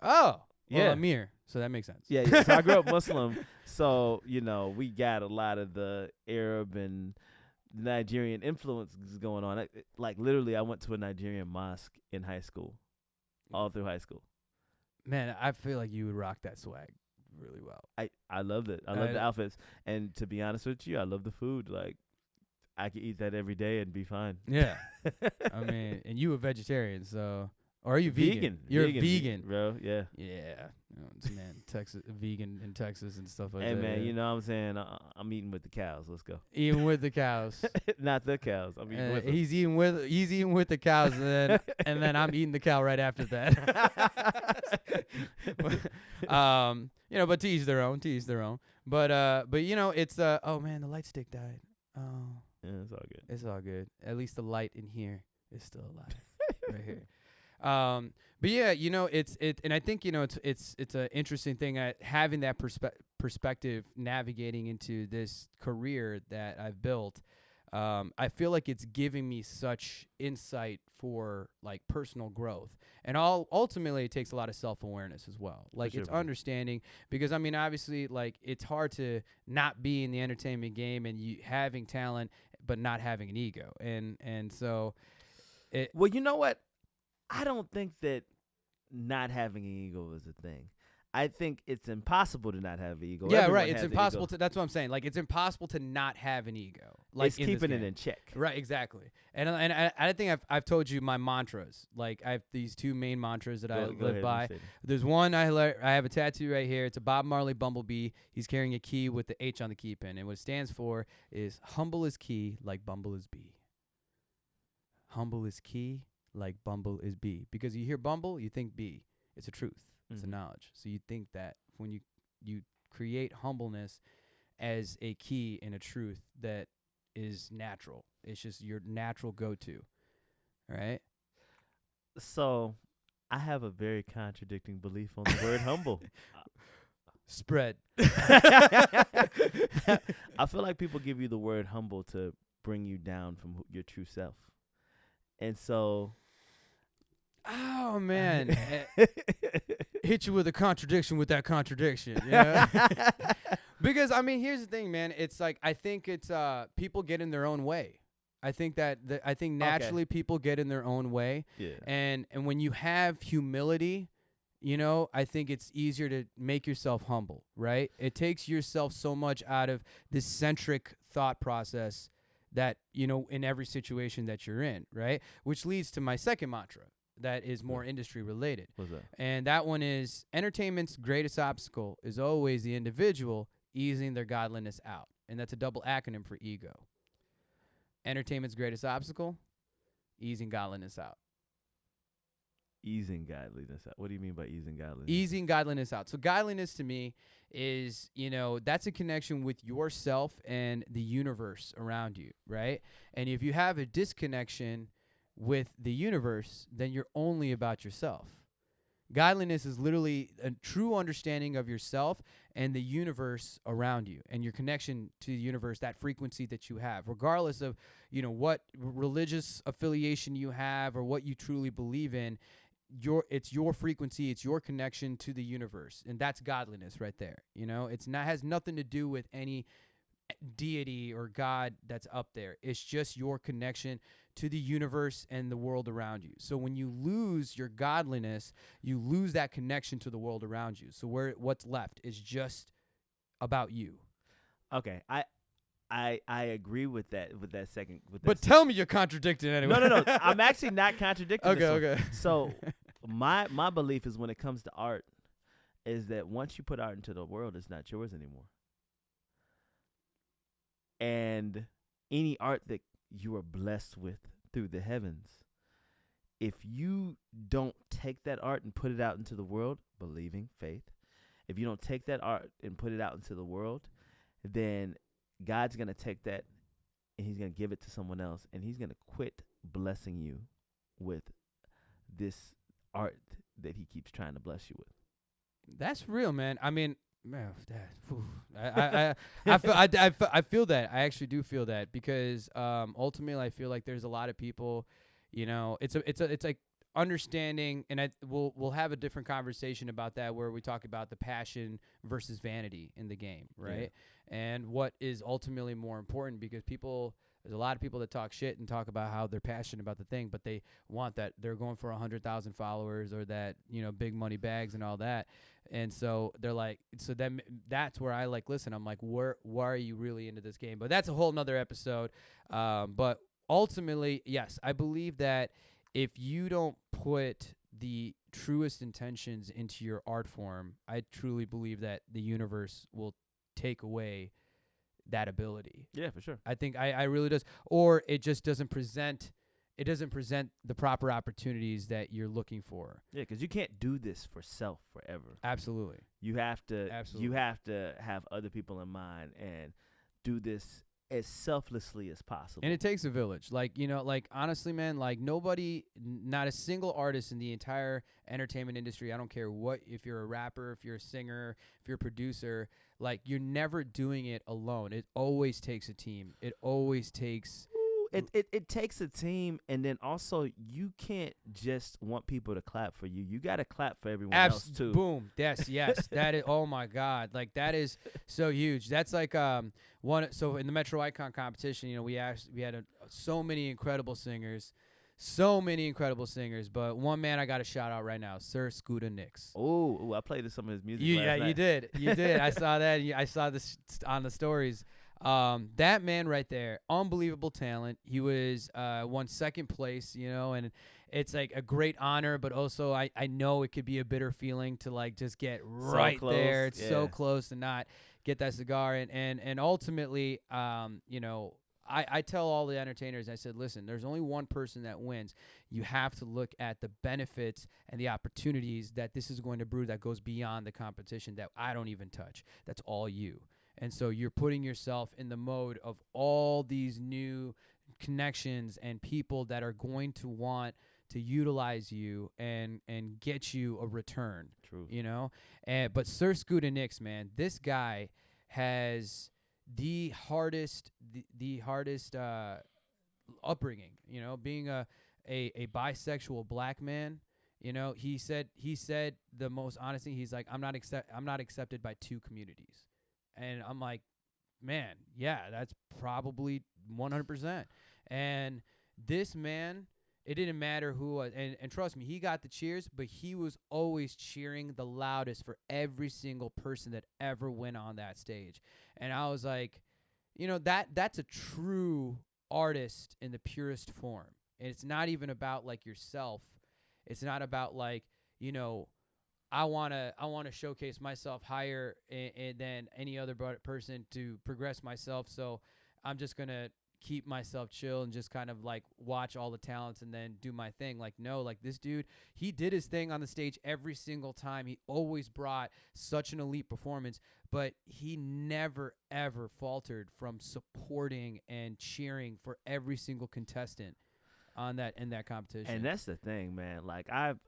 Oh. Well, Yeah. Amir, so that makes sense. Yeah. So I grew up Muslim, so we got a lot of the Arab and Nigerian influences going on. Like literally, I went to a Nigerian mosque in high school, all through high school. Man, I feel like you would rock that swag really well. I loved it. I love the outfits, and to be honest with you, I love the food. Like I could eat that every day and be fine. Yeah. I mean, and you a vegetarian, so. Or are you vegan? You're vegan, bro. Yeah. Yeah. Man, Texas, vegan in Texas and stuff like that. Hey, man, you know what I'm saying? I'm eating with the cows. Let's go. Eating with the cows. Not the cows. I'm eating with them. He's eating with the cows, and then I'm eating the cow right after that. But to each their own. But it's oh man, the light stick died. Oh. Yeah, it's all good. It's all good. At least the light in here is still alive. But yeah, and I think it's an interesting thing having that perspective, navigating into this career that I've built. I feel like it's giving me such insight for like personal growth, and ultimately it takes a lot of self-awareness as well. Like it's understanding, because I mean, obviously, like it's hard to not be in the entertainment game and you having talent but not having an ego, and so Well, you know what? I don't think that not having an ego is a thing. I think it's impossible to not have an ego. Yeah, Everyone right. It's has an impossible ego. to. That's what I'm saying. Like it's impossible to not have an ego. Like It's in this keeping it game. in check. Right, exactly. And I think I've told you my mantras. Like I have these two main mantras that I Go live ahead by. and say them. There's one I have a tattoo right here. It's a Bob Marley bumblebee. He's carrying a key with the H on the key pin, and what it stands for is humble is key, like Bumble is bee. Humble is key, like Bumble is bee. Because you hear Bumble, you think bee. It's a truth. It's a knowledge. So you think that when you create humbleness as a key and a truth that is natural. It's just your natural go-to. All right? So, I have a very contradicting belief on the word humble. Spread. I feel like people give you the word humble to bring you down from your true self. And so... Oh, man. Hit you with a contradiction with that contradiction. Yeah. Because, I mean, here's the thing, man. It's like, I think it's people get in their own way. I think that naturally people get in their own way. Yeah. And when you have humility, I think it's easier to make yourself humble, right? It takes yourself so much out of this centric thought process that, in every situation that you're in, right? Which leads to my second mantra that is more industry related. What's that? And that one is entertainment's greatest obstacle is always the individual easing their godliness out. And that's a double acronym for ego. Entertainment's greatest obstacle, easing godliness out. Easing godliness out. What do you mean by easing godliness? Easing godliness out. So godliness to me is, that's a connection with yourself and the universe around you, right? And if you have a disconnection with the universe, then you're only about yourself. Godliness is literally a true understanding of yourself and the universe around you and your connection to the universe, that frequency that you have, regardless of, what religious affiliation you have or what you truly believe in. It's your frequency, it's your connection to the universe, and that's godliness right there. It's not has nothing to do with any deity or God that's up there. It's just your connection to the universe and the world around you. So when you lose your godliness, you lose that connection to the world around you. So what's left is just about you. Okay, I agree with that second. But tell me you're contradicting anyway. No. I'm actually not contradicting. Okay. So my belief is when it comes to art is that once you put art into the world, it's not yours anymore. And any art that you are blessed with through the heavens, if you don't take that art and put it out into the world, believing, faith, if you don't take that art and put it out into the world, then God's going to take that and he's going to give it to someone else, and he's going to quit blessing you with this art that he keeps trying to bless you with. That's real, man. I mean, I feel that. I actually do feel that because ultimately I feel like there's a lot of people, it's like understanding, and we'll have a different conversation about that where we talk about the passion versus vanity in the game, right? Yeah. And what is ultimately more important, because there's a lot of people that talk shit and talk about how they're passionate about the thing, but they want that. They're going for 100,000 followers or that, big money bags and all that. And so they're like, so then that's where I listen, I'm like, why are you really into this game? But that's a whole nother episode. But ultimately, yes, I believe that if you don't put the truest intentions into your art form, I truly believe that the universe will take away that ability. Yeah, for sure. I think I really does. Or it just doesn't present the proper opportunities that you're looking for. Yeah, because you can't do this for self forever. Absolutely. You have to Absolutely. You have to have other people in mind and do this as selflessly as possible. And it takes a village. Like, like honestly, man, like nobody, not a single artist in the entire entertainment industry, I don't care if you're a rapper, if you're a singer, if you're a producer, like you're never doing it alone. It always takes a team. It always takes... It takes a team, and then also you can't just want people to clap for you. You got to clap for everyone else too. Boom. Yes. That is. Oh my God. Like that is so huge. That's like one. So in the Metro Icon competition, we had so many incredible singers. But one man I got to shout out right now, Sir Scooter Nix. Oh, I played some of his music. Yeah, you did. I saw that. I saw this on the stories. That man right there, unbelievable talent. He was won second place, and it's like a great honor, but also I know it could be a bitter feeling to like just get right there. It's so close to not get that cigar. And ultimately, I tell all the entertainers, I said, listen, there's only one person that wins. You have to look at the benefits and the opportunities that this is going to brew that goes beyond the competition that I don't even touch. That's all you. And so you're putting yourself in the mode of all these new connections and people that are going to want to utilize you and get you a return. True. But Sir Scooter Nix, man, this guy has the hardest upbringing, being a bisexual black man. He said the most honest thing. He's like, I'm not accepted by two communities. And I'm like, man, yeah, that's probably 100%. And this man, it didn't matter who was, and trust me, he got the cheers, but he was always cheering the loudest for every single person that ever went on that stage. And I was like, that's a true artist in the purest form. And it's not even about like yourself. It's not about like, I want to showcase myself higher than any other person to progress myself. So I'm just going to keep myself chill and just kind of like watch all the talents and then do my thing. Like, no, like this dude, he did his thing on the stage every single time. He always brought such an elite performance, but he never, ever faltered from supporting and cheering for every single contestant in that competition. And that's the thing, man. Like I've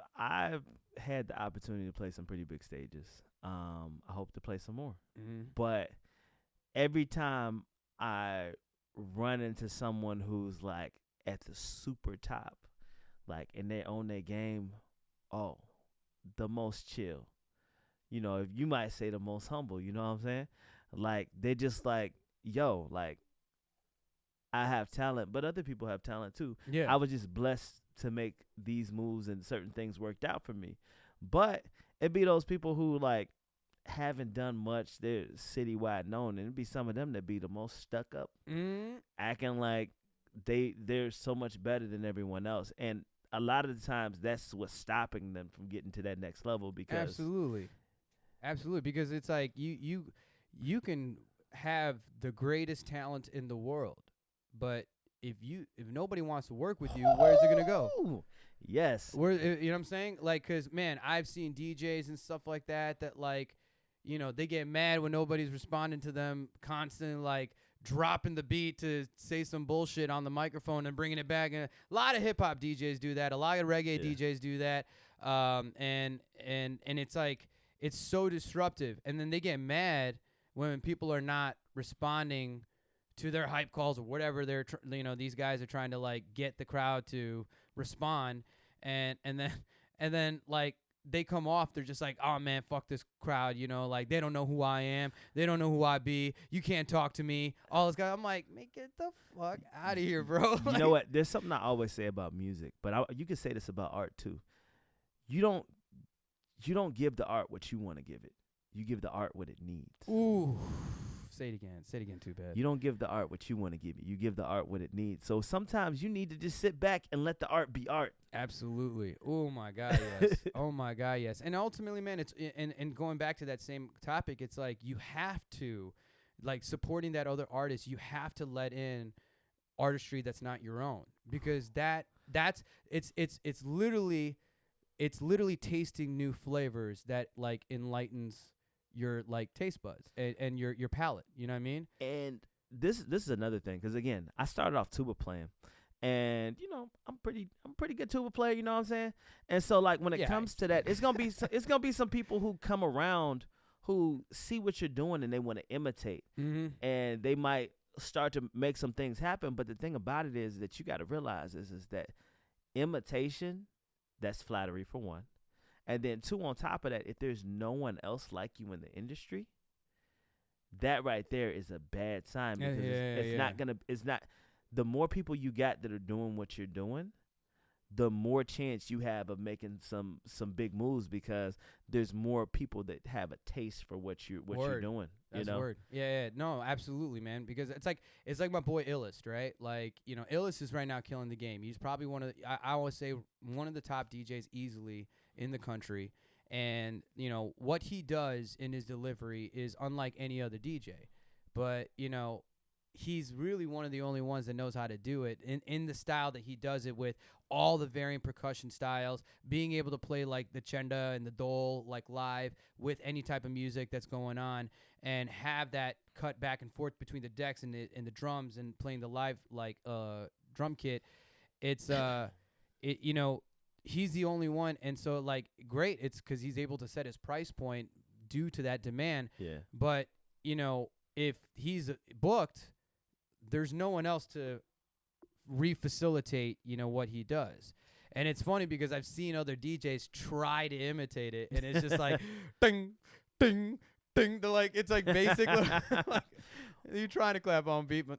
had the opportunity to play some pretty big stages. I hope to play some more. Mm-hmm. But every time I run into someone who's like at the super top, like and they own their game, the most chill. If you might say the most humble, you know what I'm saying? Like they just like, yo, like I have talent, but other people have talent too. Yeah. I was just blessed to make these moves and certain things worked out for me. But it'd be those people who like haven't done much, they're citywide known, and it'd be some of them that be the most stuck up, acting like they're so much better than everyone else. And a lot of the times that's what's stopping them from getting to that next level. Because Absolutely, because it's like you can have the greatest talent in the world, but if nobody wants to work with you, where's it gonna go? Yes. You know what I'm saying? Like, cause man, I've seen DJs and stuff like that like, they get mad when nobody's responding to them, constantly like dropping the beat to say some bullshit on the microphone and bringing it back. And a lot of hip hop DJs do that. A lot of reggae DJs do that. And it's like, it's so disruptive. And then they get mad when people are not responding to their hype calls or whatever these guys are trying to like get the crowd to respond, and then like they come off, they're just like, oh man, fuck this crowd, like they don't know who I am, they don't know who I be, you can't talk to me, all this guy. I'm like, man, get the fuck out of here, bro. You know what? There's something I always say about music, but you can say this about art too. You don't give the art what you want to give it. You give the art what it needs. Ooh. Say it again, Tubad. You don't give the art what you want to give it. You give the art what it needs. So sometimes you need to just sit back and let the art be art. Absolutely. Oh my God, yes. Oh my God, yes. And ultimately, man, it's and going back to that same topic, it's like you have to, like supporting that other artist, you have to let in artistry that's not your own, because it's literally tasting new flavors that like enlightens your like taste buds and your palate, you know what I mean? And this is another thing, because again, I started off tuba playing, and I'm pretty good tuba player. You know what I'm saying? And so like when it comes to that, it's gonna be some people who come around who see what you're doing and they want to imitate, and they might start to make some things happen. But the thing about it is that you got to realize is that imitation, that's flattery for one, and then two, on top of that, if there's no one else like you in the industry, that right there is a bad sign, because it's not the more people you got that are doing what you're doing, the more chance you have of making some big moves, because there's more people that have a taste for what you're doing. That's word. Yeah, no, absolutely, man. Because it's like my boy Illest, right? Like, Illest is right now killing the game. He's probably I always say one of the top DJs easily in the country. And, what he does in his delivery is unlike any other DJ. But, he's really one of the only ones that knows how to do it in the style that he does it with, all the varying percussion styles, being able to play like the chenda and the dole like live with any type of music that's going on, and have that cut back and forth between the decks and the drums, and playing the live like drum kit. It's he's the only one, and so like great. It's because he's able to set his price point due to that demand. Yeah. But if he's booked, there's no one else to refacilitate, what he does. And it's funny because I've seen other DJs try to imitate it, and it's just like ding, ding, ding. It's like basically like you're trying to clap on beat, but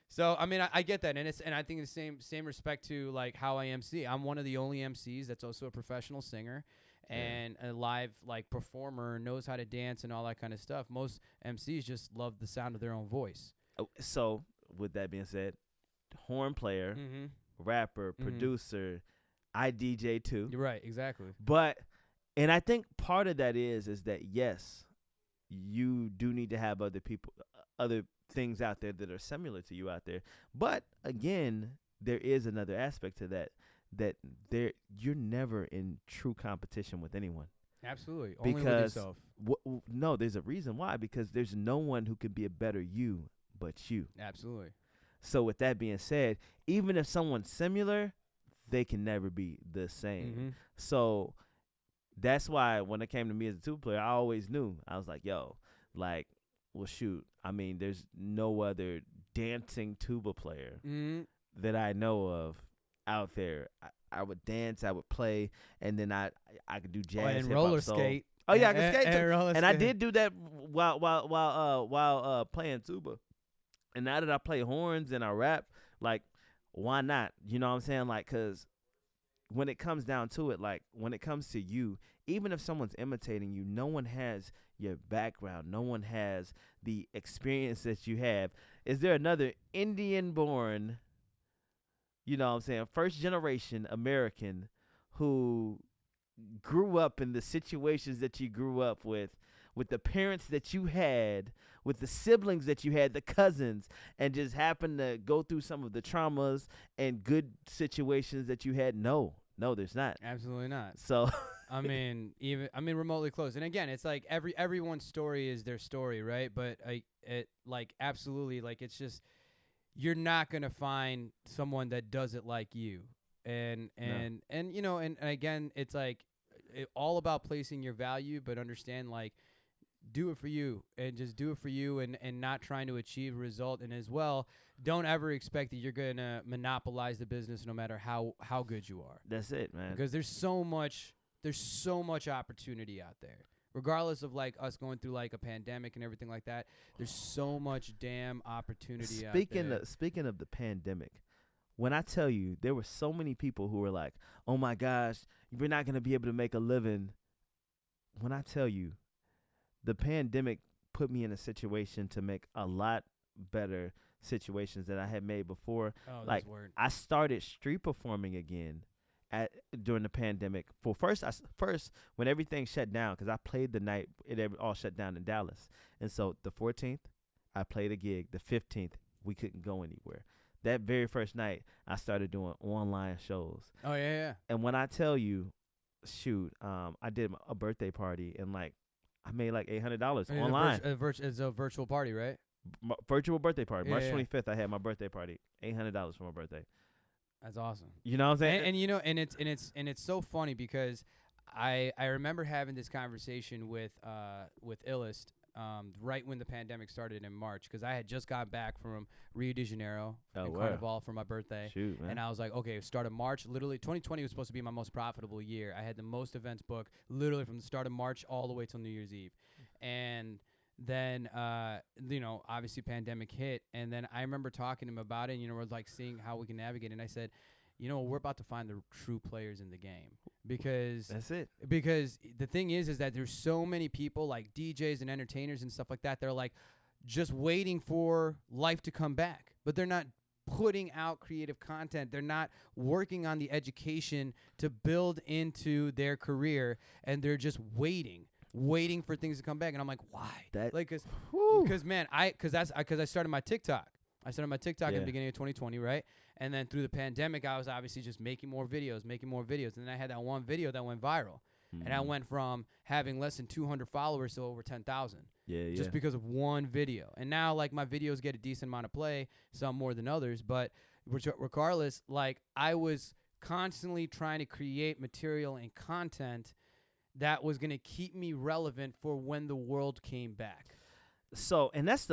So I mean, I get that, and I think the same respect to like how I MC. I'm one of the only MCs that's also a professional singer and a live like performer, knows how to dance and all that kind of stuff. Most MCs just love the sound of their own voice. So with that being said, horn player, rapper, producer, I DJ too. You're right, exactly. And I think part of that is that yes, you do need to have other things out there that are similar to you out there. But again, there is another aspect to that you're never in true competition with anyone. Absolutely. Only with yourself. No, there's a reason why, because there's no one who can be a better you but you. Absolutely. So with that being said, even if someone's similar, they can never be the same. So that's why when it came to me as a tuba player, I always knew. I was like, yo, like, well, shoot. I mean, there's no other dancing tuba player that I know of out there. I would dance, I would play, and then I could do jazz, and hip-hop, roller soul. skate. Oh yeah, I can skate too. And I did do that while playing tuba. And now that I play horns and I rap, like, why not? You know what I'm saying? Like, cause when it comes down to it, like when it comes to you, even if someone's imitating you, no one has your background. No one has the experience that you have. Is there another Indian-born, you know what I'm saying, first generation American who grew up in the situations that you grew up with the parents that you had, with the siblings that you had, the cousins, and just happened to go through some of the traumas and good situations that you had? No, there's not. Absolutely not. So I mean, remotely close. And again, it's like everyone's story is their story, right? But absolutely, like, it's just, you're not gonna find someone that does it like you. And again, it's like all about placing your value, but understand, like, do it for you, and just do it for you, and not trying to achieve a result. And as well, don't ever expect that you're going to monopolize the business no matter how good you are. That's it, man. Because there's so much opportunity out there. Regardless of like us going through like a pandemic and everything like that, there's so much damn opportunity out there. Speaking of the pandemic, when I tell you there were so many people who were like, "Oh my gosh, you're not going to be able to make a living." When I tell you, the pandemic put me in a situation to make a lot better situations that I had made before. Oh, like, that's word. I started street performing again during the pandemic. First when everything shut down, because I played the night it all shut down in Dallas, and so the 14th I played a gig. The 15th we couldn't go anywhere. That very first night I started doing online shows. Oh yeah. And when I tell you, shoot, I did a birthday party, and like I made like $800 online. It's a virtual party, right? Virtual birthday party. March Yeah. 25th, I had my birthday party. $800 for my birthday. That's awesome. You know what I'm saying? And you know, and it's so funny because I remember having this conversation with Illust right when the pandemic started in March, because I had just got back from Rio de Janeiro and wow. Carnival for my birthday. Shoot, man. And I was like, okay, start of March, literally 2020 was supposed to be my most profitable year. I had the most events booked literally from the start of March all the way till New Year's Eve. And then, you know, obviously pandemic hit. And then I remember talking to him about it, and, you know, we're like seeing how we can navigate. And I said, you know, we're about to find the true players in the game, because That's it. because the thing is that there's so many people like DJs and entertainers and stuff like that. They're like just waiting for life to come back, but they're not putting out creative content. They're not working on the education to build into their career, and they're just waiting for things to come back. And I'm like, why? Because man, I started my TikTok. I started my TikTok in the beginning of 2020, right? And then through the pandemic, I was obviously just making more videos. And then I had that one video that went viral. And I went from having less than 200 followers to over 10,000. Just because of one video. And now, like, my videos get a decent amount of play, some more than others. But regardless, like, I was constantly trying to create material and content that was going to keep me relevant for when the world came back. So, and that's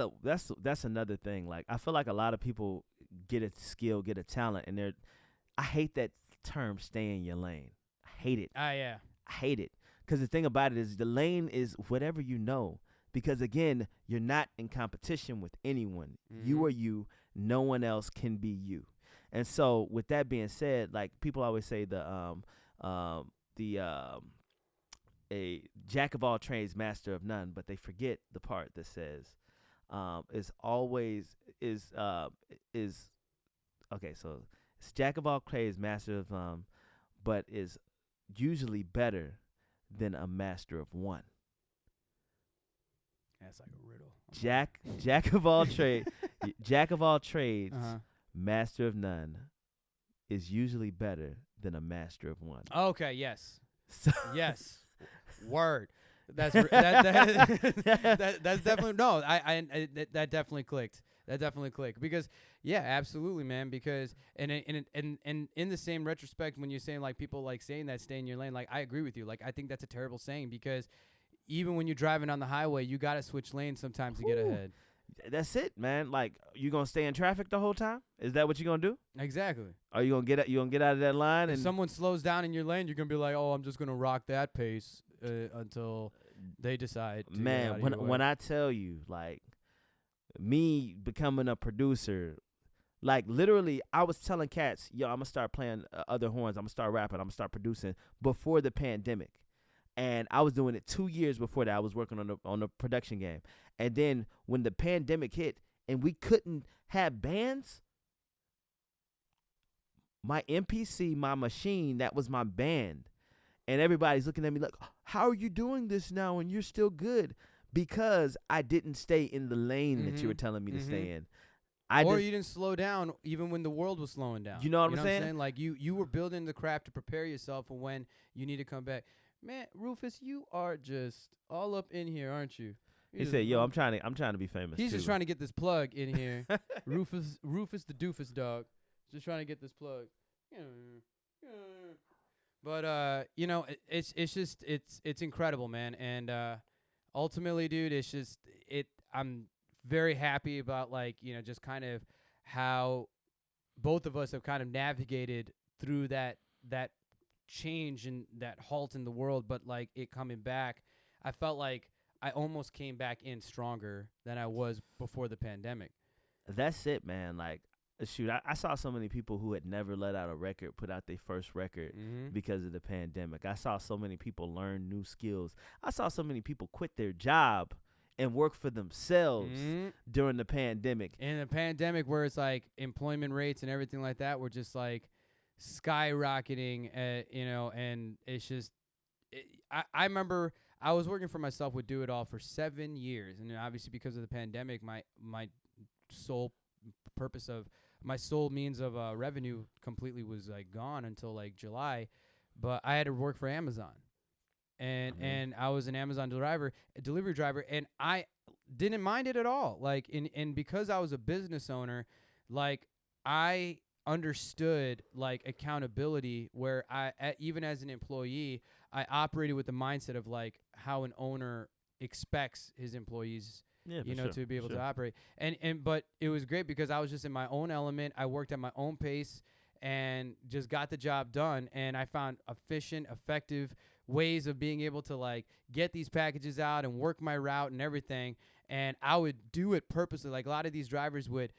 another thing. Like, I feel like a lot of people get a skill, get a talent, and I hate that term, stay in your lane. I hate it. Yeah. I hate it. Because the thing about it is the lane is whatever you know. Because, again, you're not in competition with anyone. Mm-hmm. You are you. No one else can be you. And so, with that being said, like, people always say a jack of all trades, master of none, but they forget the part that says okay, so it's jack of all trades, master of but is usually better than a master of one. That's like a riddle. Jack of all trades, Uh-huh. master of none is usually better than a master of one. Okay, yes. So Yes. Word. That's that's definitely no. That definitely clicked. That definitely clicked, because absolutely, man. Because and in the same retrospect, when you're saying like people like saying that stay in your lane, like I agree with you. Like I think that's a terrible saying, because even when you're driving on the highway, you gotta switch lanes sometimes to get ahead. That's it, man. Like, you gonna stay in traffic the whole time? Is that what you gonna do? Exactly. Are you gonna get out of that line? If and someone slows down in your lane, you're gonna be like, "Oh, I'm just gonna rock that pace until they decide." To man, get out of your way. when I tell you, like, me becoming a producer, like, literally, I was telling cats, "Yo, I'm gonna start playing other horns. I'm gonna start rapping. I'm gonna start producing," before the pandemic. And I was doing it 2 years before that. I was working on the production game. And then when the pandemic hit and we couldn't have bands, my MPC, my machine, that was my band. And everybody's looking at me like, how are you doing this now and you're still good? Because I didn't stay in the lane that you were telling me to stay in. Or you didn't slow down even when the world was slowing down. You know what I'm saying? Like you were building the craft to prepare yourself for when you need to come back. Man, Rufus, you are just all up in here, aren't you? He said, "Yo, I'm trying to be famous." He's too. just trying to get this plug in here. Rufus the doofus dog, just trying to get this plug. But you know, it's incredible, man. And ultimately, dude, I'm very happy about, like, you know, just kind of how both of us have kind of navigated through that change and that halt in the world, but like it coming back. I felt like I almost came back in stronger than I was before the pandemic. That's it, man. Like, shoot, I saw so many people who had never let out a record put out their first record because of the pandemic. I saw so many people learn new skills. I saw so many people quit their job and work for themselves during the pandemic. In the pandemic, where it's like employment rates and everything like that were just like skyrocketing, you know, and it's just, I remember I was working for myself with Do It All for 7 years, and obviously because of the pandemic, my sole means of revenue completely was like gone until like July, but I had to work for Amazon, and I was an Amazon delivery driver, and didn't mind it at all. Like, and because I was a business owner, like I understood like accountability, where even as an employee, I operated with the mindset of like how an owner expects his employees, to be able to operate. But it was great because I was just in my own element. I worked at my own pace and just got the job done. And I found efficient, effective ways of being able to like get these packages out and work my route and everything. And I would do it purposely. Like a lot of these drivers would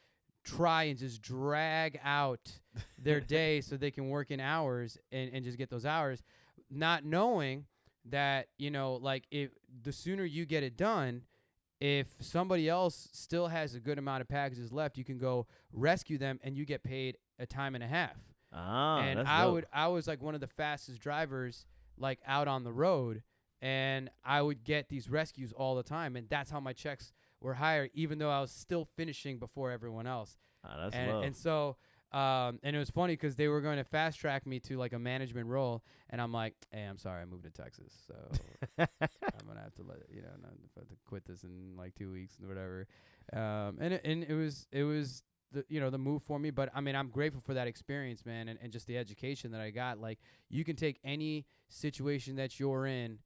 try and just drag out their day so they can work in hours and just get those hours, not knowing that, like if the sooner you get it done, if somebody else still has a good amount of packages left, you can go rescue them and you get paid a time and a half. And I was like one of the fastest drivers like out on the road, and I would get these rescues all the time, and that's how my checks were higher, even though I was still finishing before everyone else. And so and it was funny because they were going to fast track me to like a management role, and I'm like, hey, I'm sorry, I moved to Texas, so I'm gonna have to have to quit this in like 2 weeks or whatever. And it was the move for me. But I mean, I'm grateful for that experience, man, and just the education that I got. Like, you can take any situation that you're in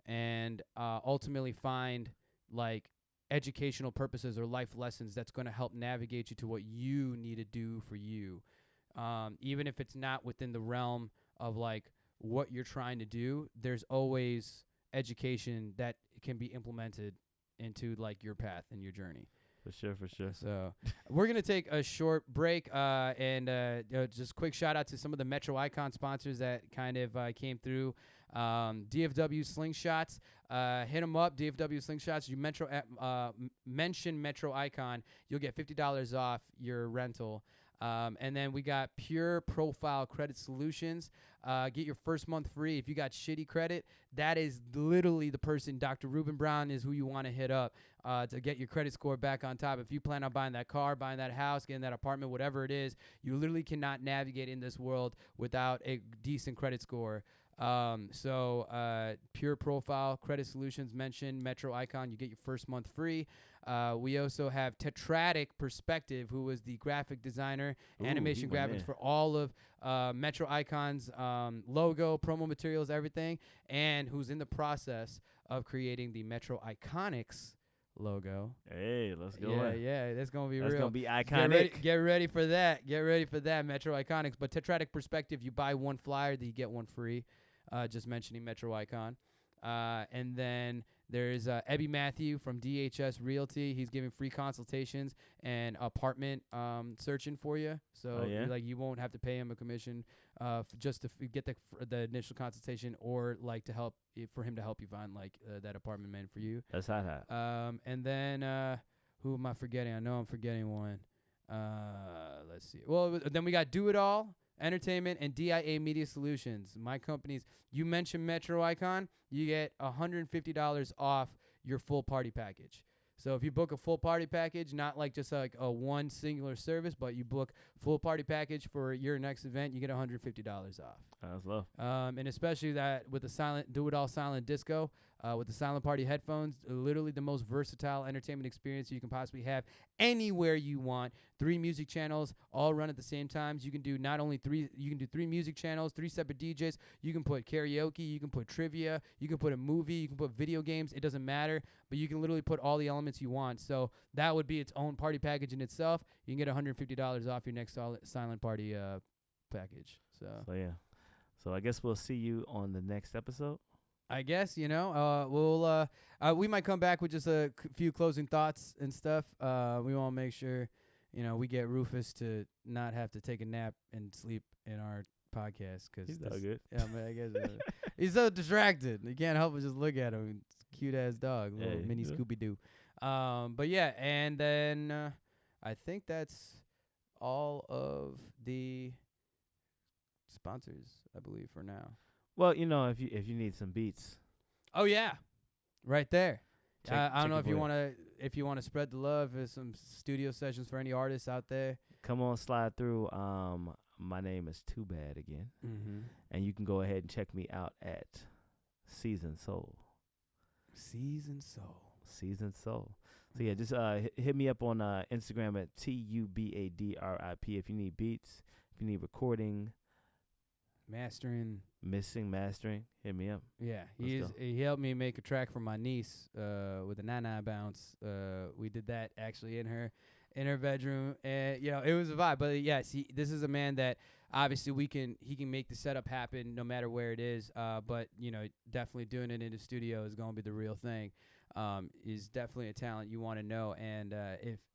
and ultimately find like educational purposes or life lessons that's going to help navigate you to what you need to do for you, even if it's not within the realm of like what you're trying to do. There's always education that can be implemented into like your path and your journey. For sure. So we're going to take a short break and just quick shout out to some of the Metro Icon sponsors that kind of came through. DFW Slingshots, hit them up. DFW Slingshots, you mention Metro Icon, you'll get $50 off your rental. And then we got Pure Profile Credit Solutions. Get your first month free. If you got shitty credit, that is literally the person. Dr. Ruben Brown is who you want to hit up to get your credit score back on top. If you plan on buying that car, buying that house, getting that apartment, whatever it is, you literally cannot navigate in this world without a decent credit score. Pure Profile Credit Solutions, mention Metro Icon, you get your first month free. We also have Tetradic Perspective, who was the graphic designer, animation graphics for all of Metro Icon's logo, promo materials, everything, and who's in the process of creating the Metro Iconics logo. Hey, let's go. Yeah, that's gonna be real. That's gonna be iconic. Get ready for that. Metro Iconics. But Tetradic Perspective, you buy one flyer, then you get one free. Just mentioning Metro Icon. And then there's Ebby Matthew from DHS Realty. He's giving free consultations and apartment searching for you. So you won't have to pay him a commission just to get the initial consultation, or like to help for him to help you find like that apartment man for you. That's hot. And then who am I forgetting? I know I'm forgetting one. Let's see. Well, then we got Do It All Entertainment and DIA Media Solutions. My companies. You mentioned Metro Icon, you get $150 off your full party package. So if you book a full party package, not like just like a one singular service, but you book full party package for your next event, you get $150 off. That's low. And especially that with the Do It All silent disco, with the silent party headphones, literally the most versatile entertainment experience you can possibly have anywhere you want. 3 music channels all run at the same time. You can do three music channels, 3 separate DJs. You can put karaoke, you can put trivia, you can put a movie, you can put video games. It doesn't matter, but you can literally put all the elements you want. So that would be its own party package in itself. You can get $150 off your next silent party package. So I guess we'll see you on the next episode. I guess, we might come back with just a few closing thoughts and stuff. We want to make sure, we get Rufus to not have to take a nap and sleep in our podcast. He's all good. Yeah, I guess he's so distracted. You can't help but just look at him. Cute-ass dog, little mini Scooby-Doo. But yeah, and then I think that's all of the sponsors, I believe, for now. Well, if you need some beats. Oh yeah, right there. I don't know if you want to spread the love. There's some studio sessions for any artists out there. Come on, slide through. My name is Tubad again, and you can go ahead and check me out at Seasoned Soul. Seasoned Soul. Seasoned Soul. So yeah, just hit me up on Instagram at TUBADRIP if you need beats, if you need recording, mastering. Hit me up. Yeah, Let's go. he helped me make a track for my niece with a 9/9 bounce. We did that actually in her bedroom, and it was a vibe. But yes, this is a man that obviously he can make the setup happen no matter where it is. But definitely doing it in the studio is gonna be the real thing. Is definitely a talent you want to know, and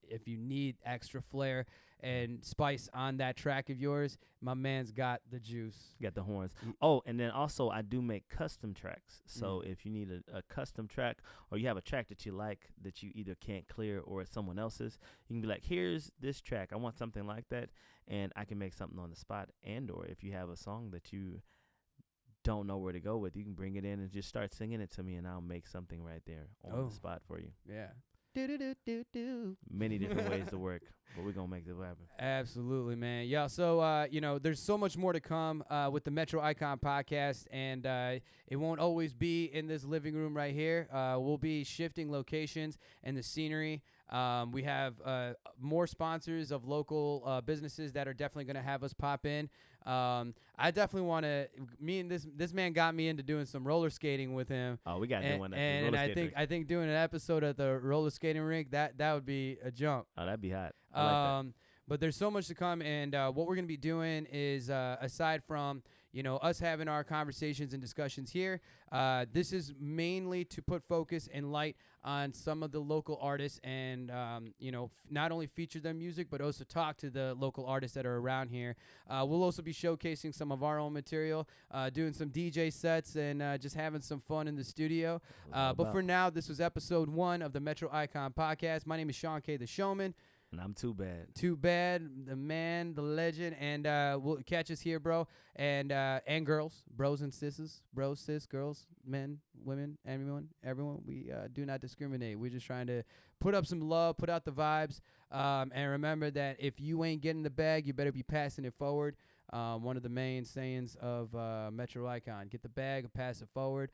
if you need extra flair and spice on that track of yours, my man's got the juice. Got the horns. Oh, and then also I do make custom tracks. So if you need a custom track, or you have a track that you like that you either can't clear or it's someone else's, you can be like, here's this track. I want something like that, and I can make something on the spot. And or if you have a song that you don't know where to go with, you can bring it in and just start singing it to me, and I'll make something right there on the spot for you. Yeah. Many different ways to work, but we're gonna make this happen. Absolutely, man. Yeah, so there's so much more to come with the Metro Icon podcast, and it won't always be in this living room right here. We'll be shifting locations and the scenery. We have more sponsors of local businesses that are definitely going to have us pop in. I definitely want to. Me and this man got me into doing some roller skating with him. Oh, we got to do one. And I think doing an episode at the roller skating rink that would be a jump. Oh, that'd be hot. I like that. But there's so much to come, and what we're going to be doing is aside from us having our conversations and discussions here, this is mainly to put focus and light on some of the local artists, and not only feature their music but also talk to the local artists that are around here. We'll also be showcasing some of our own material, doing some DJ sets, and just having some fun in the studio. But for now, this was episode 1 of the Metro Icon podcast. My name is Shawn K. the Showman. And I'm Too Bad. Too Bad, the man, the legend, and we'll catch us here, bro, and girls, bros and sisters, bros, sis, girls, men, women, everyone. We do not discriminate. We're just trying to put up some love, put out the vibes, and remember that if you ain't getting the bag, you better be passing it forward. One of the main sayings of Metro Icon: get the bag and pass it forward.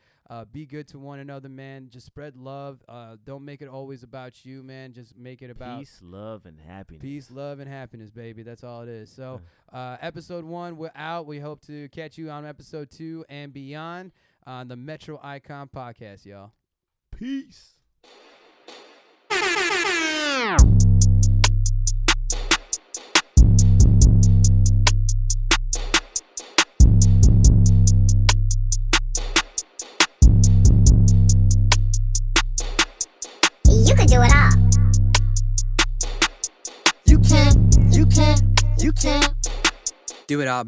Be good to one another, man. Just spread love. Don't make it always about you, man. Just make it about peace, love, and happiness. Peace, love, and happiness, baby. That's all it is. So episode 1, we're out. We hope to catch you on episode 2 and beyond on the Metro Icon podcast, y'all. Peace. You can do it all. You can. Do it all.